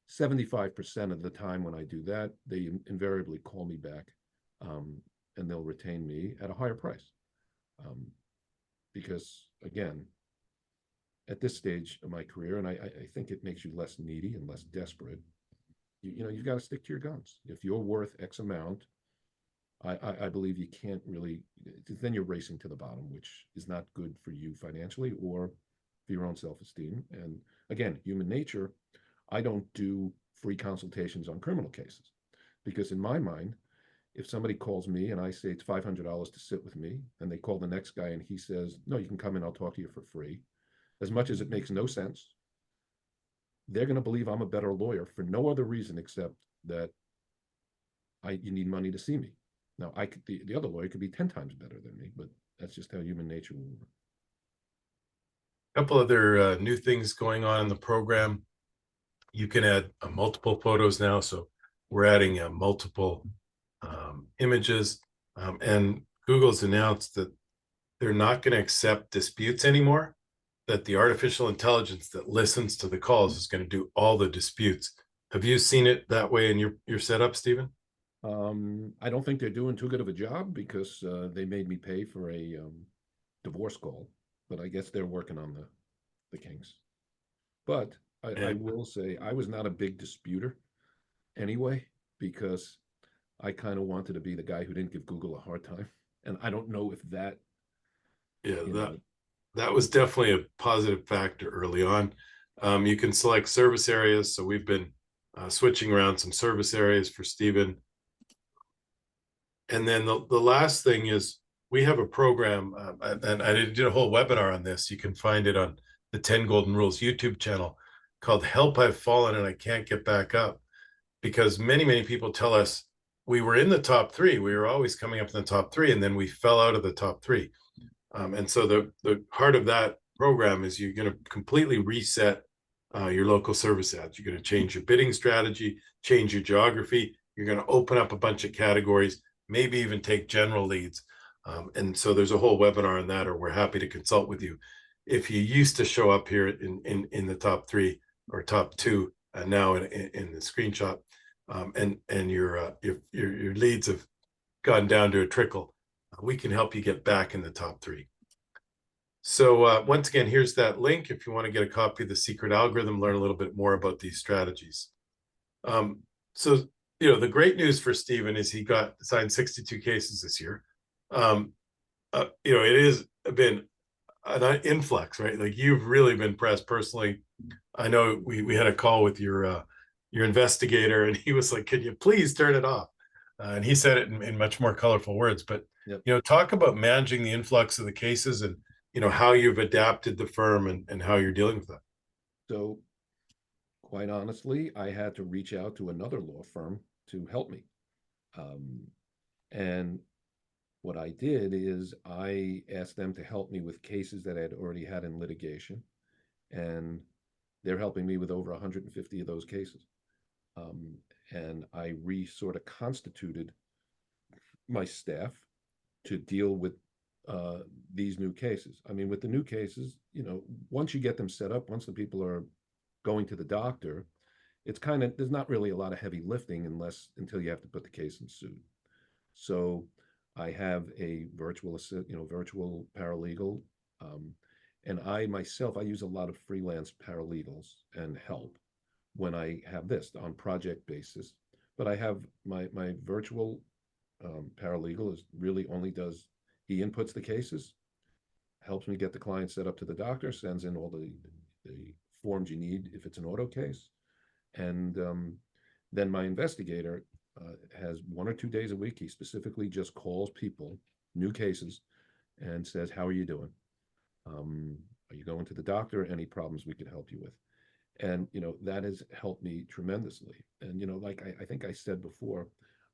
75% of the time when I do that, they invariably call me back, and they'll retain me at a higher price. Um, because again, at this stage of my career, and I think it makes you less needy and less desperate. You've got to stick to your guns. If you're worth X amount, I believe you can't really, then you're racing to the bottom, which is not good for you financially or for your own self-esteem. And again, human nature, I don't do free consultations on criminal cases because in my mind, if somebody calls me and I say it's $500 to sit with me, and they call the next guy and he says, no, you can come in, I'll talk to you for free. As much as it makes no sense, they're going to believe I'm a better lawyer for no other reason except that you need money to see me. Now, the other lawyer could be 10 times better than me, but that's just how human nature will work. A couple other new things going on in the program. You can add multiple photos now. So we're adding multiple images. And Google's announced that they're not going to accept disputes anymore, that the artificial intelligence that listens to the calls is going to do all the disputes. Have you seen it that way in your setup, Steven? I don't think they're doing too good of a job because they made me pay for a divorce call, but I guess they're working on the kinks. But I And will say I was not a big disputer anyway, because I kind of wanted to be the guy who didn't give Google a hard time. And I don't know if that, yeah, you that know, that was definitely a positive factor early on. You can select service areas. So we've been switching around some service areas for Steven. And then the last thing is we have a program, and I did a whole webinar on this. You can find it on the 10 Golden Rules YouTube channel called Help I've Fallen and I Can't Get Back Up. Because many people tell us we were in the top three. We were always coming up in the top three, and then we fell out of the top three. And so the heart of that program is you're going to completely reset your local service ads. You're going to change your bidding strategy, change your geography. You're going to open up a bunch of categories, maybe even take general leads. And so there's a whole webinar on that, or we're happy to consult with you. If you used to show up here in the top three or top two, now in the screenshot, and your leads have gone down to a trickle, we can help you get back in the top three. So once again, here's that link if you want to get a copy of the secret algorithm, learn a little bit more about these strategies. So the great news for Steven is he got assigned 62 cases this year. It has been an influx, right? Like you've really been pressed personally. I know we had a call with your investigator, and he was like, "Can you please turn it off?" And he said it in much more colorful words. But yep. talk about managing the influx of the cases, and how you've adapted the firm and how you're dealing with that. So quite honestly, I had to reach out to another law firm to help me. And what I did is I asked them to help me with cases that I had already had in litigation, and they're helping me with over 150 of those cases. And I sort of constituted my staff to deal with these new cases. I mean, with the new cases, once you get them set up, once the people are going to the doctor, it's kind of, there's not really a lot of heavy lifting until you have to put the case in suit. So I have a virtual paralegal. And I myself, I use a lot of freelance paralegals and help when I have this on project basis. But I have my virtual paralegal is really only does, he inputs the cases, helps me get the client set up to the doctor, sends in all the forms you need if it's an auto case. And then my investigator has 1 or 2 days a week. He specifically just calls people, new cases, and says, "How are you doing? Are you going to the doctor? Any problems we could help you with?" And that has helped me tremendously. And like I think I said before,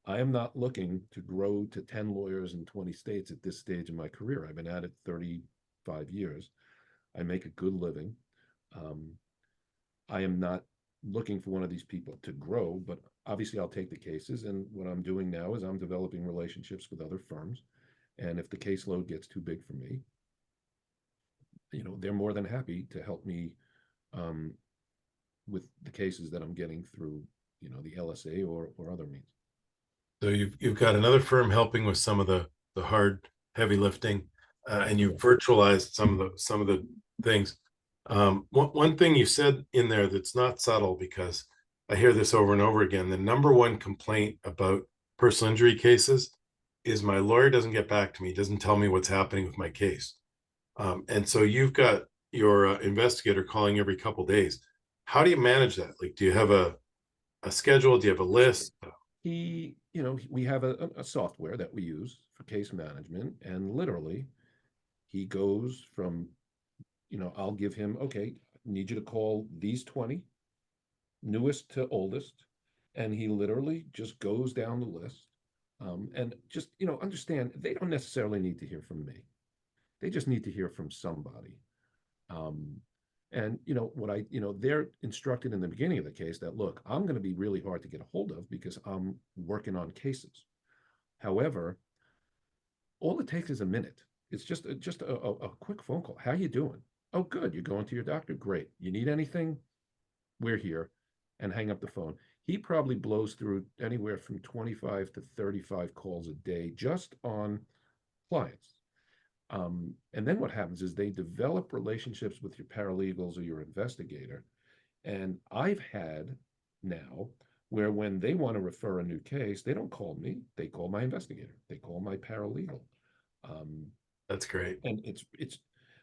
I am not looking to grow to 10 lawyers in 20 states at this stage in my career. I've been at it 35 years. I make a good living. I am not looking for one of these people to grow, but obviously I'll take the cases. And what I'm doing now is I'm developing relationships with other firms. And if the caseload gets too big for me, they're more than happy to help me with the cases that I'm getting through, the LSA or other means. So you've got another firm helping with some of the hard heavy lifting, and you've virtualized some of the things. One thing you said in there that's not subtle, because I hear this over and over again, the number one complaint about personal injury cases is my lawyer doesn't get back to me, doesn't tell me what's happening with my case. And so you've got your investigator calling every couple days. How do you manage that? Like, do you have a schedule? Do you have a list? We have a software that we use for case management, and literally he goes from, I'll give him, okay, need you to call these 20, newest to oldest, and he literally just goes down the list. And just, understand they don't necessarily need to hear from me. They just need to hear from somebody. And they're instructed in the beginning of the case that, look, I'm going to be really hard to get a hold of because I'm working on cases. However, all it takes is a minute. It's just a quick phone call. How you doing? Oh, good. You're going to your doctor? Great. You need anything? We're here. And hang up the phone. He probably blows through anywhere from 25 to 35 calls a day just on clients. And then what happens is they develop relationships with your paralegals or your investigator. And I've had now where when they want to refer a new case, they don't call me, they call my investigator, they call my paralegal. Um, That's great. and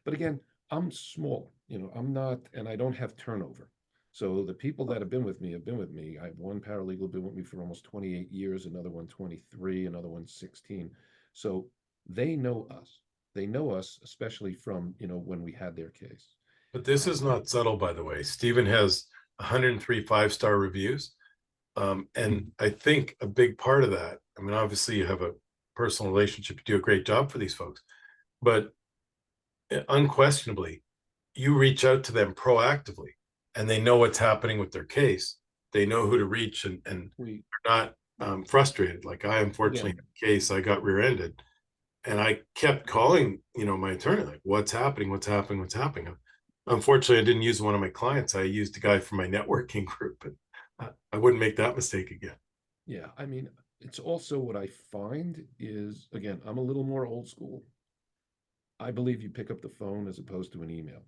but again, I'm small, I'm not, and I don't have turnover. So the people that have been with me have been with me. I have one paralegal been with me for almost 28 years, another one 23, another one 16. So they know us. They know us, especially from, when we had their case. But this is Um, not subtle, by the way. Stephen has 103 five-star reviews. And I think a big part of that, I mean, obviously you have a personal relationship, you do a great job for these folks, but unquestionably, you reach out to them proactively and they know what's happening with their case. They know who to reach and we they're not frustrated. Like I unfortunately again, had a case, I got rear-ended and I kept calling, my attorney, like, what's happening? What's happening? What's happening? Unfortunately, I didn't use one of my clients. I used a guy from my networking group, and I wouldn't make that mistake again. yeah, I mean, it's also what I find is, again, I'm a little more old school. I believe you pick up the phone as opposed to an email.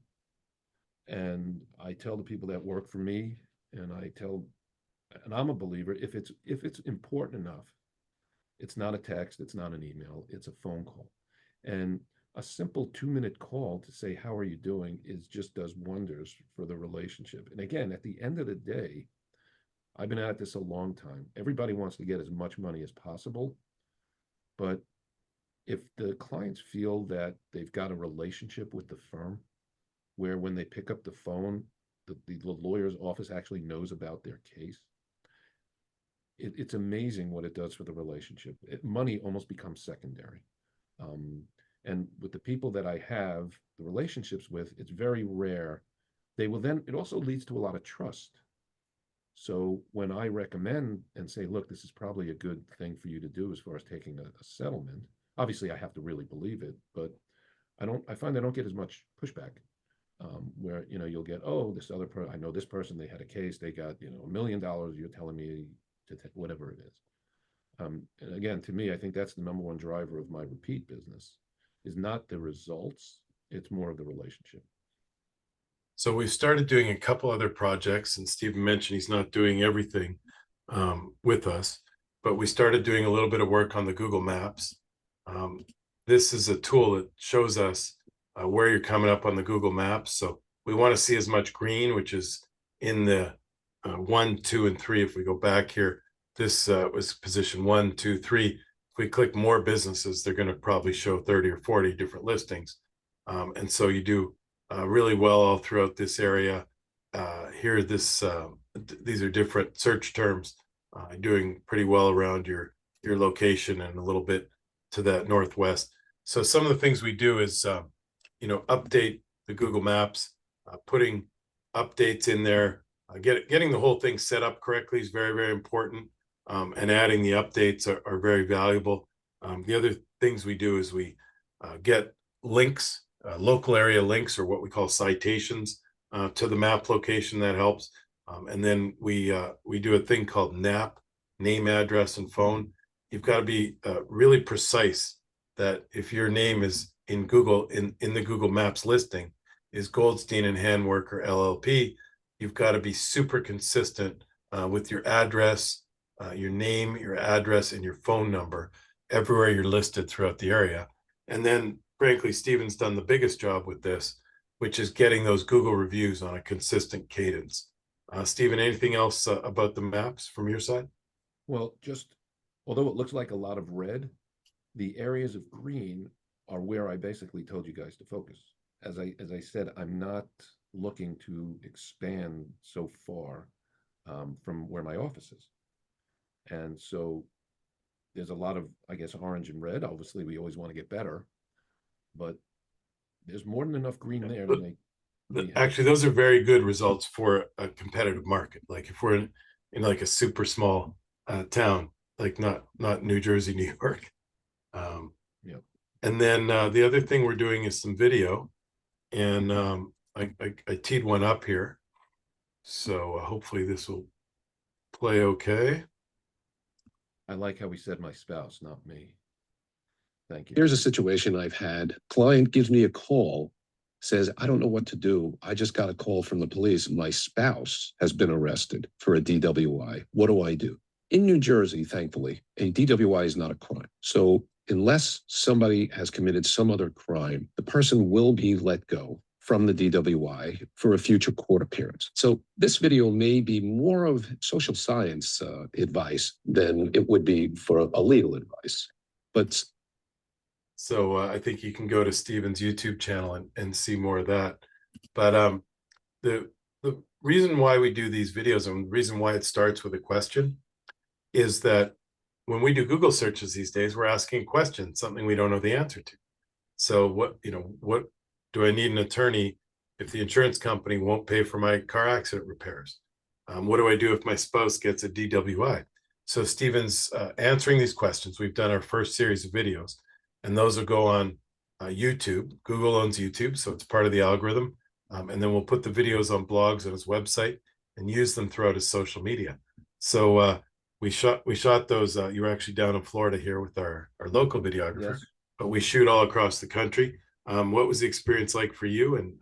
And I tell the people that work for me, and and I'm a believer, if it's important enough, it's not a text, it's not an email, it's a phone call. And a simple 2-minute call to say, how are you doing, is just does wonders for the relationship. And again, at the end of the day, I've been at this a long time. Everybody wants to get as much money as possible, but if the clients feel that they've got a relationship with the firm where when they pick up the phone, the lawyer's office actually knows about their case, it's amazing what it does for the relationship. Money almost becomes secondary. Um, and with the people that I have the relationships with, it's very rare. It also leads to a lot of trust. So when I recommend and say, look, this is probably a good thing for you to do as far as taking a settlement, obviously I have to really believe it, but I find I don't get as much pushback. Where you'll get, oh, I know this person, they had a case, they got $1 million, you're telling me to take whatever it is. And again, to me, I think that's the number one driver of my repeat business, is not the results, it's more of the relationship. So we've started doing a couple other projects, and Stephen mentioned he's not doing everything with us, but we started doing a little bit of work on the Google Maps. Um, this is a tool that shows us where you're coming up on the Google Maps. So we want to see as much green, which is in the 1, 2, and 3. If we go back here, this was position 1, 2, 3. If we click more businesses, they're going to probably show 30 or 40 different listings. And so you do really well all throughout this area. Here, these are different search terms. Doing pretty well around your location and a little bit to that northwest. So some of the things we do is, update the Google Maps, putting updates in there, getting the whole thing set up correctly is very, very important. And adding the updates are very valuable. The other things we do is we get links, local area links, or what we call citations to the map location. That helps. And then we do a thing called NAP, name, address, and phone. You've got to be really precise that if your name is in Google, in the Google Maps listing, is Goldstein and Handworker LLP, you've got to be super consistent with your address, your name, your address, and your phone number everywhere you're listed throughout the area. And then, frankly, Steven's done the biggest job with this, which is getting those Google reviews on a consistent cadence. Steven, anything else about the maps from your side? Well, just although it looks like a lot of red, the areas of green are where I basically told you guys to focus. As I said, I'm not looking to expand so far from where my office is. And so there's a lot of, I guess, orange and red. Obviously, we always want to get better, but there's more than enough green there to make me happy. Actually, those are very good results for a competitive market. Like if we're in like a super small town, like not New Jersey, New York. Um, Yeah. and then the other thing we're doing is some video, and I teed one up here, so hopefully this will play okay. I like how we said my spouse, not me. Thank you. Here's a situation I've had. Client gives me a call, says, I don't know what to do. I just got a call from the police. My spouse has been arrested for a DWI. What do I do? In New Jersey, thankfully, a DWI is not a crime. So unless somebody has committed some other crime, the person will be let go from the DWI for a future court appearance. So this video may be more of social science advice than it would be for a legal advice. But So I think you can go to Steven's YouTube channel and see more of that. But the reason why we do these videos and the reason why it starts with a question is that when we do Google searches these days, we're asking questions, something we don't know the answer to. So what do I need an attorney if the insurance company won't pay for my car accident repairs? What do I do if my spouse gets a DWI? So Steven's answering these questions. We've done our first series of videos, and those will go on YouTube. Google owns YouTube, so it's part of the algorithm. And then we'll put the videos on blogs on his website and use them throughout his social media. So we shot those. You were actually down in Florida here with our local videographer, Yes. but we shoot all across the country. What was the experience like for you, and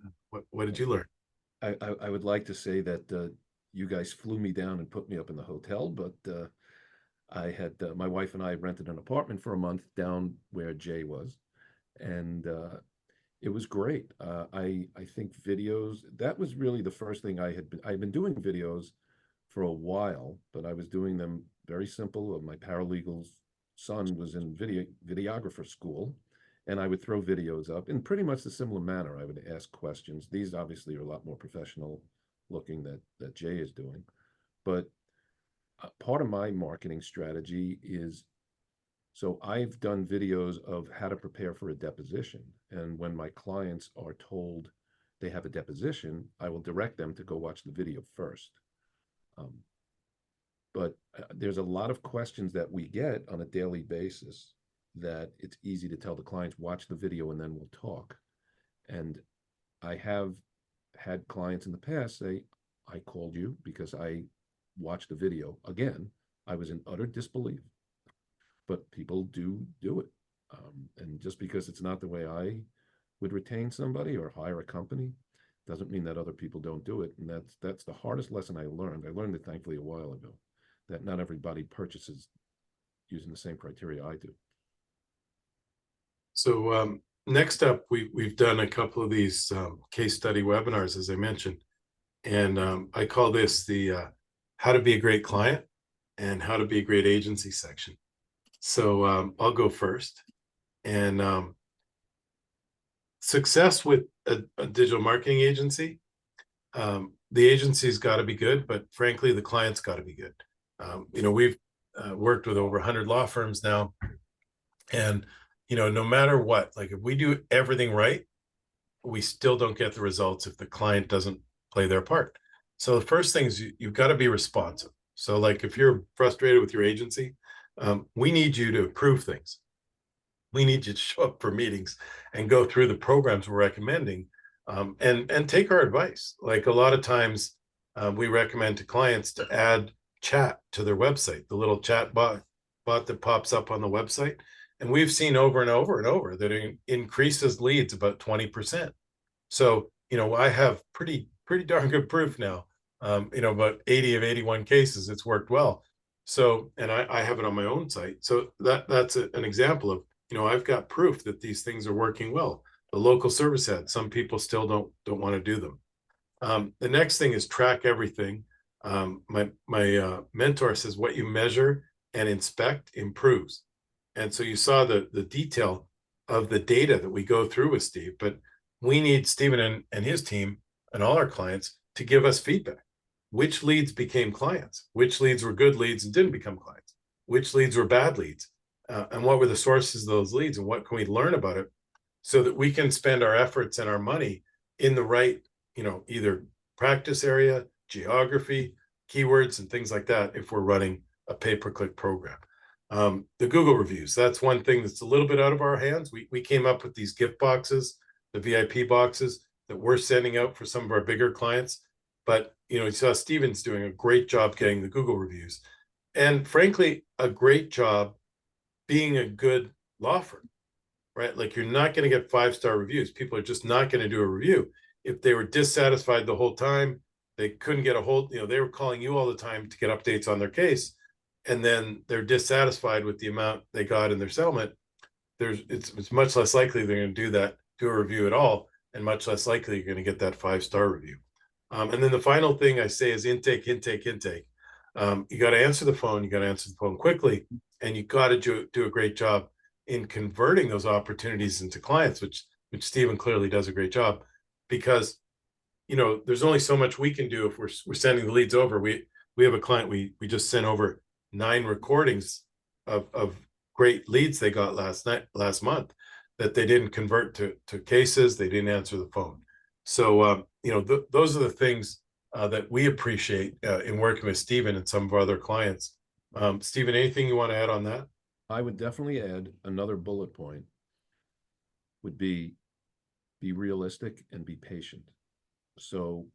what did you learn? I would like to say that you guys flew me down and put me up in the hotel, but I had my wife and I rented an apartment for a month down where Jay was, and it was great. I think videos, that was really the first thing I'd been doing videos for a while, but I was doing them very simple. My paralegal's son was in videographer school, and I would throw videos up in pretty much the similar manner. I would ask questions. These obviously are a lot more professional looking that Jay is doing, but part of my marketing strategy is, so I've done videos of how to prepare for a deposition. And when my clients are told they have a deposition, I will direct them to go watch the video first. But there's a lot of questions that we get on a daily basis that it's easy to tell the clients, watch the video and then we'll talk. And I have had clients in the past say, I called you because I watched the video. Again, I was in utter disbelief, but people do it. And just because it's not the way I would retain somebody or hire a company doesn't mean that other people don't do it. And that's the hardest lesson I learned. I learned it thankfully a while ago, that not everybody purchases using the same criteria I do. So next up, we've done a couple of these case study webinars, as I mentioned, and I call this the how to be a great client and how to be a great agency section. So I'll go first. And success with a digital marketing agency, the agency's got to be good, but frankly, the client's got to be good. We've worked with over 100 law firms now, and no matter what, like if we do everything right, we still don't get the results if the client doesn't play their part. So the first thing is you've got to be responsive. So like if you're frustrated with your agency, we need you to approve things. We need you to show up for meetings and go through the programs we're recommending, and take our advice. Like a lot of times we recommend to clients to add chat to their website, the little chat bot that pops up on the website. And we've seen over and over and over that it increases leads about 20%. So, I have pretty darn good proof now. About 80 of 81 cases, it's worked well. So, and I have it on my own site. So that's an example of, I've got proof that these things are working well. The local service ad, some people still don't want to do them. The next thing is track everything. My mentor says what you measure and inspect improves. And so you saw the detail of the data that we go through with Steve, but we need Steven and his team and all our clients to give us feedback. Which leads became clients? Which leads were good leads and didn't become clients? Which leads were bad leads? And what were the sources of those leads, and what can we learn about it so that we can spend our efforts and our money in the right, either practice area, geography, keywords, and things like that if we're running a pay-per-click program. The Google reviews, that's one thing that's a little bit out of our hands. We came up with these gift boxes, the VIP boxes that we're sending out for some of our bigger clients. But, you saw Steven's doing a great job getting the Google reviews. And frankly, a great job being a good law firm. right? Like, you're not going to get 5-star reviews. People are just not going to do a review. If they were dissatisfied the whole time, they couldn't get a hold, they were calling you all the time to get updates on their case, and then they're dissatisfied with the amount they got in their settlement, it's much less likely they're going to do a review at all, and much less likely you're going to get that 5-star review. And then the final thing I say is intake. You got to answer the phone. You got to answer the phone quickly, and you got to do a great job in converting those opportunities into clients, which Steven clearly does a great job, because there's only so much we can do if we're sending the leads over. We have a client, we just sent over 9 recordings of great leads they got last month that they didn't convert to cases. They didn't answer the phone. So those are the things that we appreciate in working with Steven and some of our other clients. Steven, anything you want to add on that? I would definitely add another bullet point would be realistic and be patient. So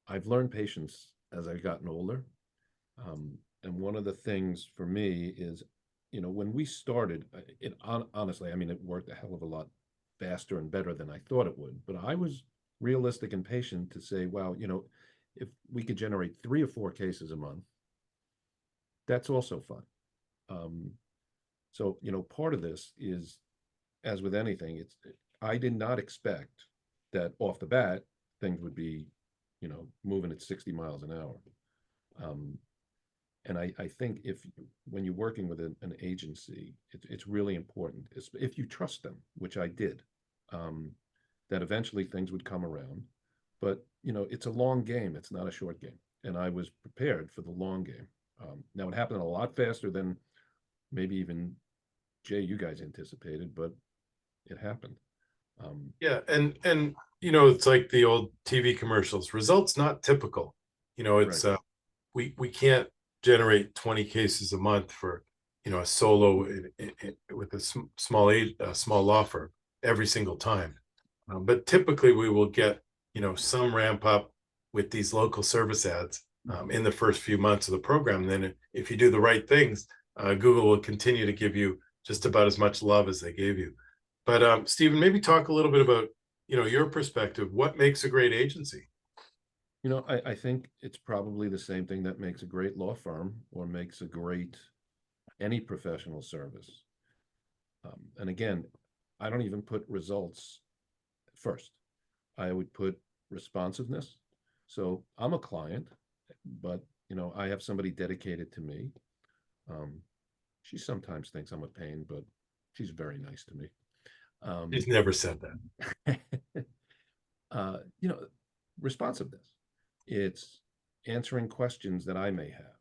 I've learned patience as I've gotten older. And one of the things for me is, when we started, honestly, I mean, it worked a hell of a lot faster and better than I thought it would. But I was realistic and patient to say, well, if we could generate 3 or 4 cases a month, that's also fun. So, part of this is, as with anything, I did not expect that off the bat things would be, moving at 60 miles an hour. And I think when you're working with an agency, it's really important, if you trust them, which I did, that eventually things would come around. But, it's a long game. It's not a short game. And I was prepared for the long game. Now, it happened a lot faster than maybe even Jay, you guys anticipated, but it happened. Yeah, and it's like the old TV commercials. Results not typical. It's Right. We can't generate 20 cases a month for a solo with a small law firm every single time. But typically we will get some ramp up with these local service ads in the first few months of the program. And then if you do the right things, Google will continue to give you just about as much love as they gave you. But Steven, maybe talk a little bit about your perspective. What makes a great agency? I think it's probably the same thing that makes a great law firm or makes a great any professional service. And again, I don't even put results first. I would put responsiveness. So I'm a client, but I have somebody dedicated to me. She sometimes thinks I'm a pain, but she's very nice to me. He's never said that. Responsiveness. It's answering questions that I may have,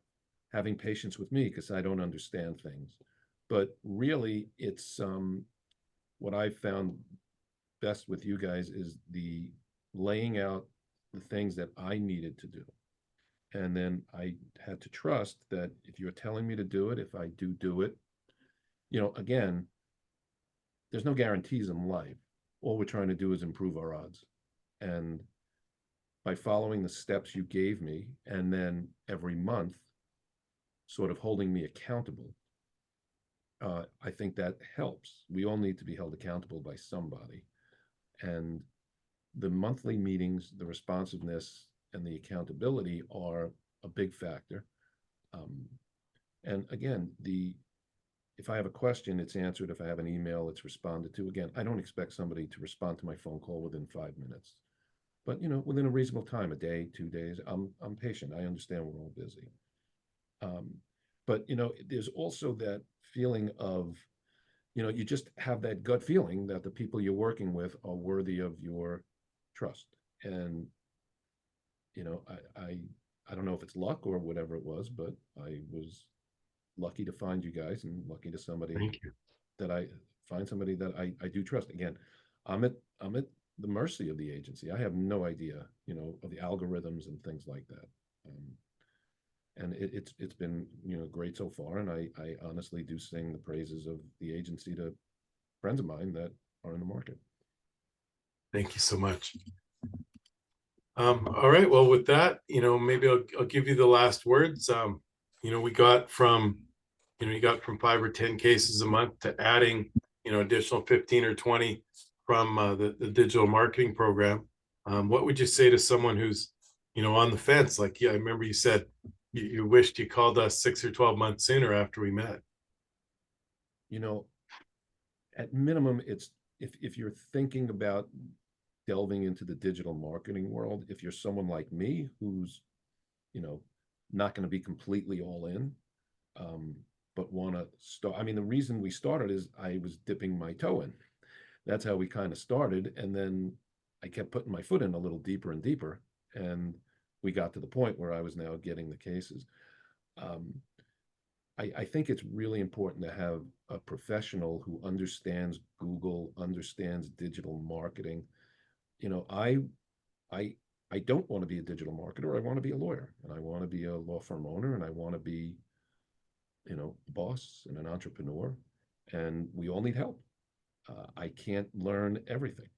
having patience with me because I don't understand things. But really, it's what I've found best with you guys is the laying out the things that I needed to do. And then I had to trust that if you're telling me to do it, if I do it, again, there's no guarantees in life. All we're trying to do is improve our odds. And by following the steps you gave me, and then every month sort of holding me accountable, I think that helps. We all need to be held accountable by somebody. And the monthly meetings, the responsiveness, and the accountability are a big factor. And again, if I have a question, it's answered. If I have an email, it's responded to. Again, I don't expect somebody to respond to my phone call within 5 minutes, but within a reasonable time, a day, 2 days. I'm patient. I understand we're all busy. But there's also that feeling of, you just have that gut feeling that the people you're working with are worthy of your trust. And I don't know if it's luck or whatever it was, but I was lucky to find you guys and lucky to Thank you. that I find somebody that I do trust. Again, I'm at the mercy of the agency. I have no idea, of the algorithms and things like that. And it's been, great so far. And I honestly do sing the praises of the agency to friends of mine that are in the market. Thank you so much. All right. Well, with that, maybe I'll give you the last words. We got from, you got from 5 or 10 cases a month to adding, additional 15 or 20 from the digital marketing program. What would you say to someone who's, on the fence? Like, yeah, I remember you said you wished you called us 6 or 12 months sooner after we met. At minimum, it's if you're thinking about delving into the digital marketing world, if you're someone like me who's, not going to be completely all in, but want to start. I mean, the reason we started is I was dipping my toe in. That's how we kind of started. And then I kept putting my foot in a little deeper and deeper. And we got to the point where I was now getting the cases. I think it's really important to have a professional who understands Google, understands digital marketing. I don't want to be a digital marketer. I want to be a lawyer, and I want to be a law firm owner, and I want to be, a boss and an entrepreneur. And we all need help. I can't learn everything.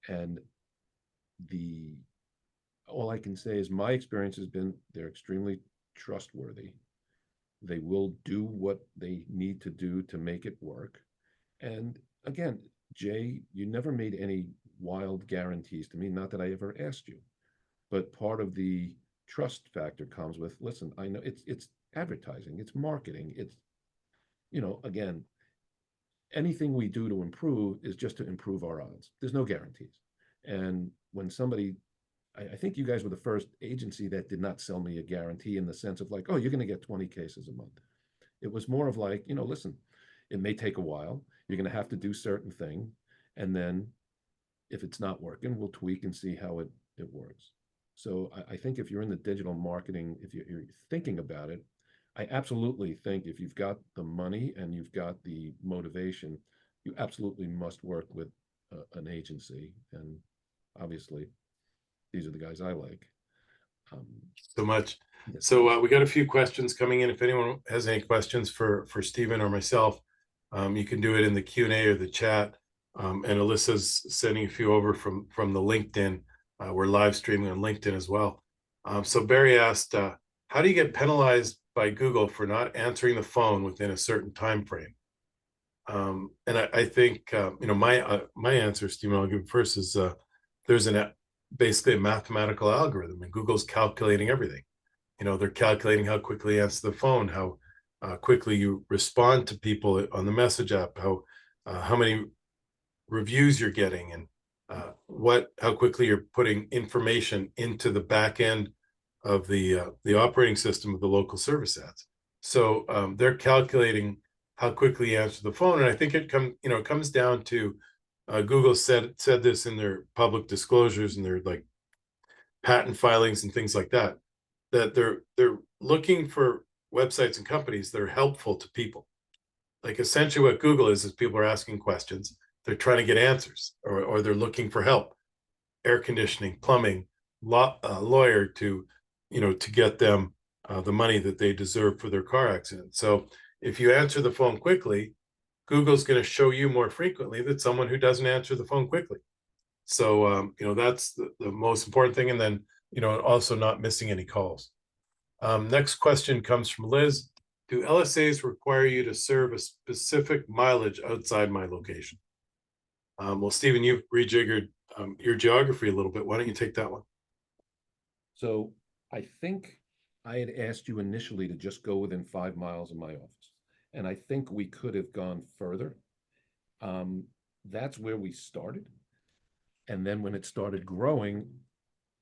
And all I can say is my experience has been they're extremely trustworthy. They will do what they need to do to make it work. And again, Jay, you never made any wild guarantees to me, not that I ever asked you. But part of the trust factor comes with, listen, I know it's advertising, it's marketing, it's, again, anything we do to improve is just to improve our odds. There's no guarantees. And when somebody, I think you guys were the first agency that did not sell me a guarantee in the sense of like, oh, you're going to get 20 cases a month. It was more of like, listen, it may take a while. You're going to have to do certain things. And then if it's not working, we'll tweak and see how it works. So I think if you're in the digital marketing, if you're thinking about it, I absolutely think if you've got the money and you've got the motivation, you absolutely must work with an agency. And obviously, these are the guys I like. So much. Yes. So we got a few questions coming in. If anyone has any questions for Steven or myself, you can do it in the Q&A or the chat. And Alyssa's sending a few over from the LinkedIn. We're live streaming on LinkedIn as well. So Barry asked, how do you get penalized by Google for not answering the phone within a certain time frame? And I think my answer, Steven, I'll give first, is there's basically a mathematical algorithm, and Google's calculating everything. They're calculating how quickly you answer the phone, how quickly you respond to people on the message app, how many reviews you're getting, and how quickly you're putting information into the back end of the operating system of the local service ads. So they're calculating how quickly you answer the phone, and I think it comes down to Google said this in their public disclosures and their like patent filings and things like that, that they're looking for websites and companies that are helpful to people. Like essentially what Google is people are asking questions, they're trying to get answers, or they're looking for help, air conditioning, plumbing, lawyer to get them the money that they deserve for their car accident. So if you answer the phone quickly, Google's going to show you more frequently that someone who doesn't answer the phone quickly. So that's the most important thing. And then also not missing any calls. Next question comes from Liz. Do LSAs require you to serve a specific mileage outside my location? Well, Steven, you've rejiggered your geography a little bit. Why don't you take that one? So I think I had asked you initially to just go within 5 miles of my office. And I think we could have gone further. That's where we started. And then when it started growing,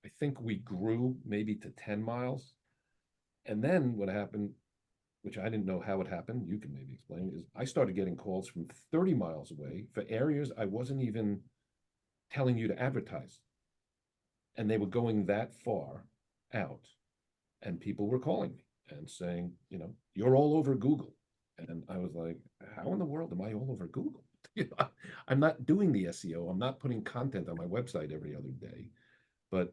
I think we grew maybe to 10 miles. And then what happened, which I didn't know how it happened, you can maybe explain, is I started getting calls from 30 miles away for areas I wasn't even telling you to advertise. And they were going that far out. And people were calling me and saying, you're all over Google. And I was like, how in the world am I all over Google? I'm not doing the SEO. I'm not putting content on my website every other day. But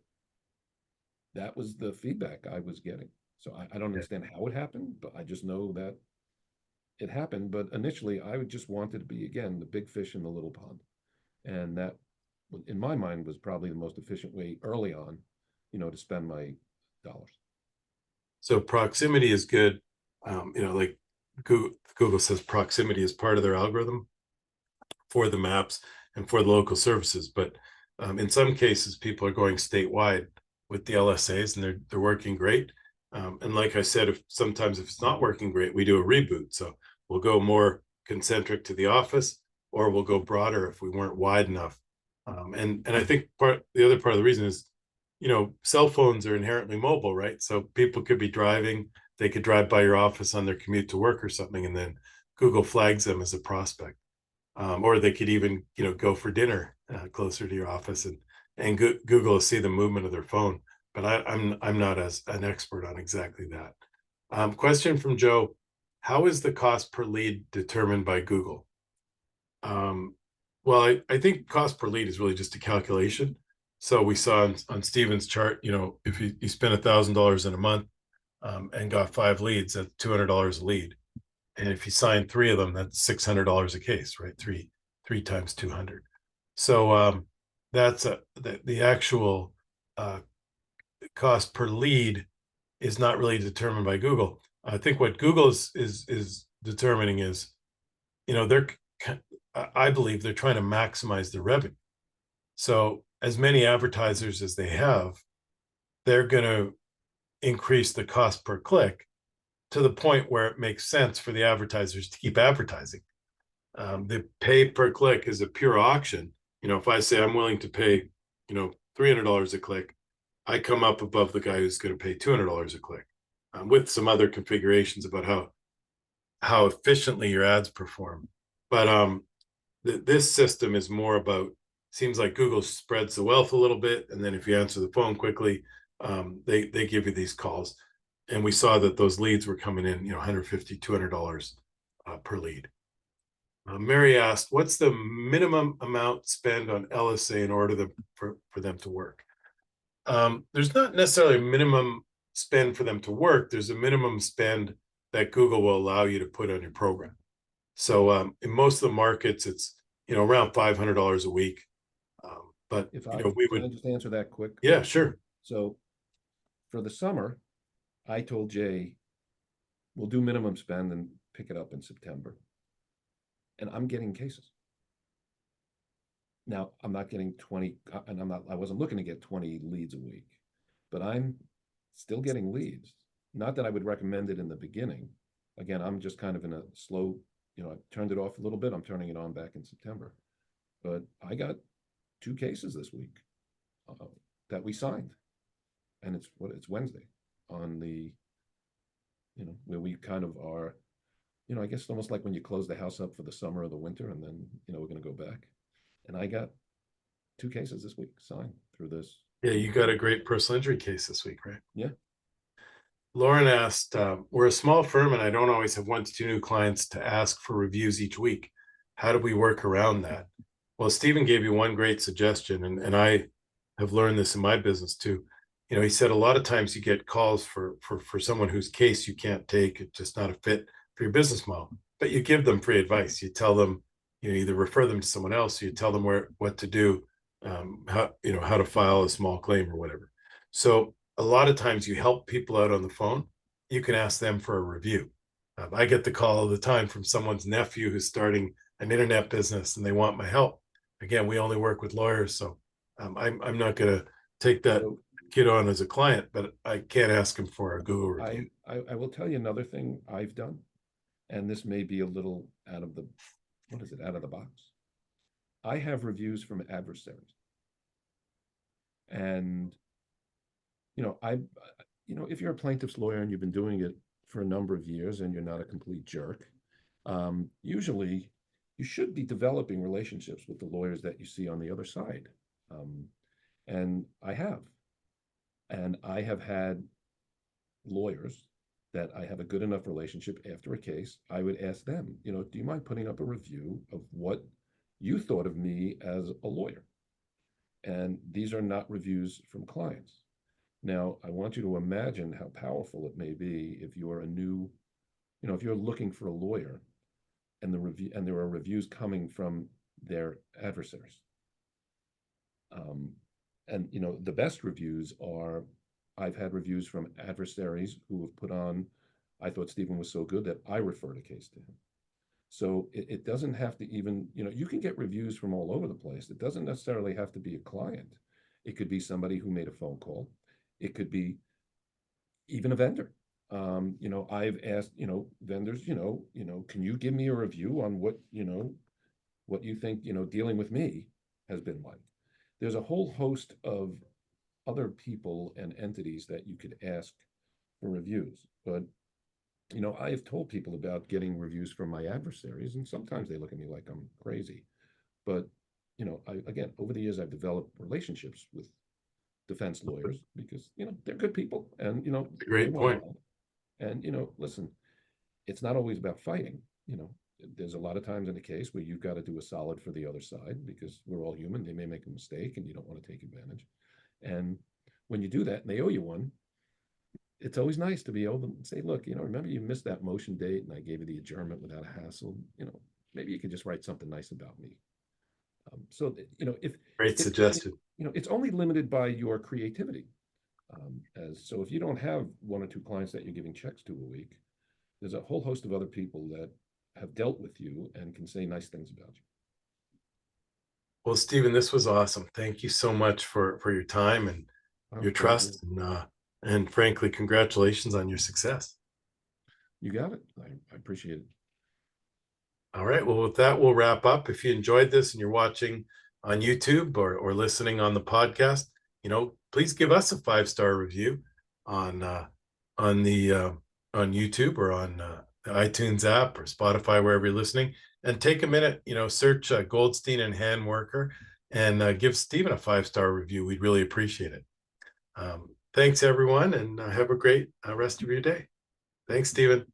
that was the feedback I was getting. So I don't understand how it happened, but I just know that it happened. But initially, I just wanted to be, again, the big fish in the little pond. And that, in my mind, was probably the most efficient way early on, to spend my dollars. So proximity is good. Like Google says proximity is part of their algorithm for the maps and for the local services. But in some cases, people are going statewide with the LSAs, and they're working great. And like I said, if it's not working great, we do a reboot. So we'll go more concentric to the office, or we'll go broader if we weren't wide enough. And I think the other part of the reason is, cell phones are inherently mobile, right? So people could be driving, they could drive by your office on their commute to work or something, and then Google flags them as a prospect. Or they could even, go for dinner closer to your office, and Google will see the movement of their phone. But I'm not as an expert on exactly that. Question from Joe: how is the cost per lead determined by Google? Well, I think cost per lead is really just a calculation. So we saw on Steven's chart, if you spent $1,000 in a month and got 5 leads, that's $200 a lead. And if you sign 3 of them, that's $600 a case, right? Three times 200. So that's the actual cost per lead is not really determined by Google. I think what Google is determining is, I believe they're trying to maximize the revenue. So as many advertisers as they have, they're going to increase the cost per click to the point where it makes sense for the advertisers to keep advertising. The pay per click is a pure auction. If I say I'm willing to pay, $300 a click, I come up above the guy who's going to pay $200 a click, with some other configurations about how efficiently your ads perform. But this system is more about, seems like Google spreads the wealth a little bit, and then if you answer the phone quickly, they give you these calls. And we saw that those leads were coming in, $150, $200 per lead. Mary asked, what's the minimum amount spent on LSA in order for them to work? There's not necessarily a minimum spend for them to work. There's a minimum spend that Google will allow you to put on your program. So in most of the markets, it's, around $500 a week. But If we can I would, just answer that quick? yeah, sure. So for the summer, I told Jay, we'll do minimum spend and pick it up in September. And I'm getting cases. Now, I'm not getting 20, and I wasn't looking to get 20 leads a week, but I'm still getting leads. Not that I would recommend it in the beginning. Again, I'm just kind of in a slow, I turned it off a little bit. I'm turning it on back in September. But I got 2 cases this week that we signed. And it's Wednesday on the, where we kind of are, I guess almost like when you close the house up for the summer or the winter, and then, we're going to go back. And I got 2 cases this week signed through this. Yeah, you got a great personal injury case this week, right? Yeah. Lauren asked, we're a small firm and I don't always have 1 to 2 new clients to ask for reviews each week. How do we work around that? Well, Steven gave you one great suggestion, and I have learned this in my business too. He said a lot of times you get calls for someone whose case you can't take, it's just not a fit for your business model, but you give them free advice. You tell them, either refer them to someone else, or you tell them what to do, how to file a small claim or whatever. So a lot of times you help people out on the phone. You can ask them for a review. I get the call all the time from someone's nephew who's starting an internet business and they want my help. Again, we only work with lawyers, so I'm not going to take that kid on as a client, but I can't ask him for a Google review. I will tell you another thing I've done, and this may be a little out of the box. I have reviews from adversaries. And, if you're a plaintiff's lawyer and you've been doing it for a number of years and you're not a complete jerk, usually you should be developing relationships with the lawyers that you see on the other side. And I have. And I have had lawyers that I have a good enough relationship after a case. I would ask them, do you mind putting up a review of what you thought of me as a lawyer? And these are not reviews from clients. Now, I want you to imagine how powerful it may be if you're if you're looking for a lawyer and there are reviews coming from their adversaries. And the best reviews are, I've had reviews from adversaries who have put on I thought Steven was so good that I referred a case to him. So it doesn't have to even, you can get reviews from all over the place. It doesn't necessarily have to be a client. It could be somebody who made a phone call. It could be even a vendor. I've asked, vendors, can you give me a review on what you think, dealing with me has been like? There's a whole host of other people and entities that you could ask for reviews. But I have told people about getting reviews from my adversaries, and sometimes they look at me like I'm crazy. But again, over the years, I've developed relationships with defense lawyers because they're good people, and Great point. And listen, it's not always about fighting. There's a lot of times in a case where you've got to do a solid for the other side because we're all human. They may make a mistake, and you don't want to take advantage. And when you do that, and they owe you one, it's always nice to be able to say, look, remember you missed that motion date and I gave you the adjournment without a hassle. Maybe you could just write something nice about me. If Great suggestion. it's only limited by your creativity. So if you don't have one or two clients that you're giving checks to a week, there's a whole host of other people that have dealt with you and can say nice things about you. Well, Steven, this was awesome. Thank you so much for your time and your trust, and frankly, congratulations on your success. You got it. I appreciate it. All right. Well, with that, we'll wrap up. If you enjoyed this and you're watching on YouTube or listening on the podcast, please give us a 5-star review on YouTube or on the iTunes app or Spotify, wherever you're listening, and take a minute, search Goldstein and Handworker and give Steven a 5-star review. We'd really appreciate it. Thanks, everyone, and have a great rest of your day. Thanks, Steven.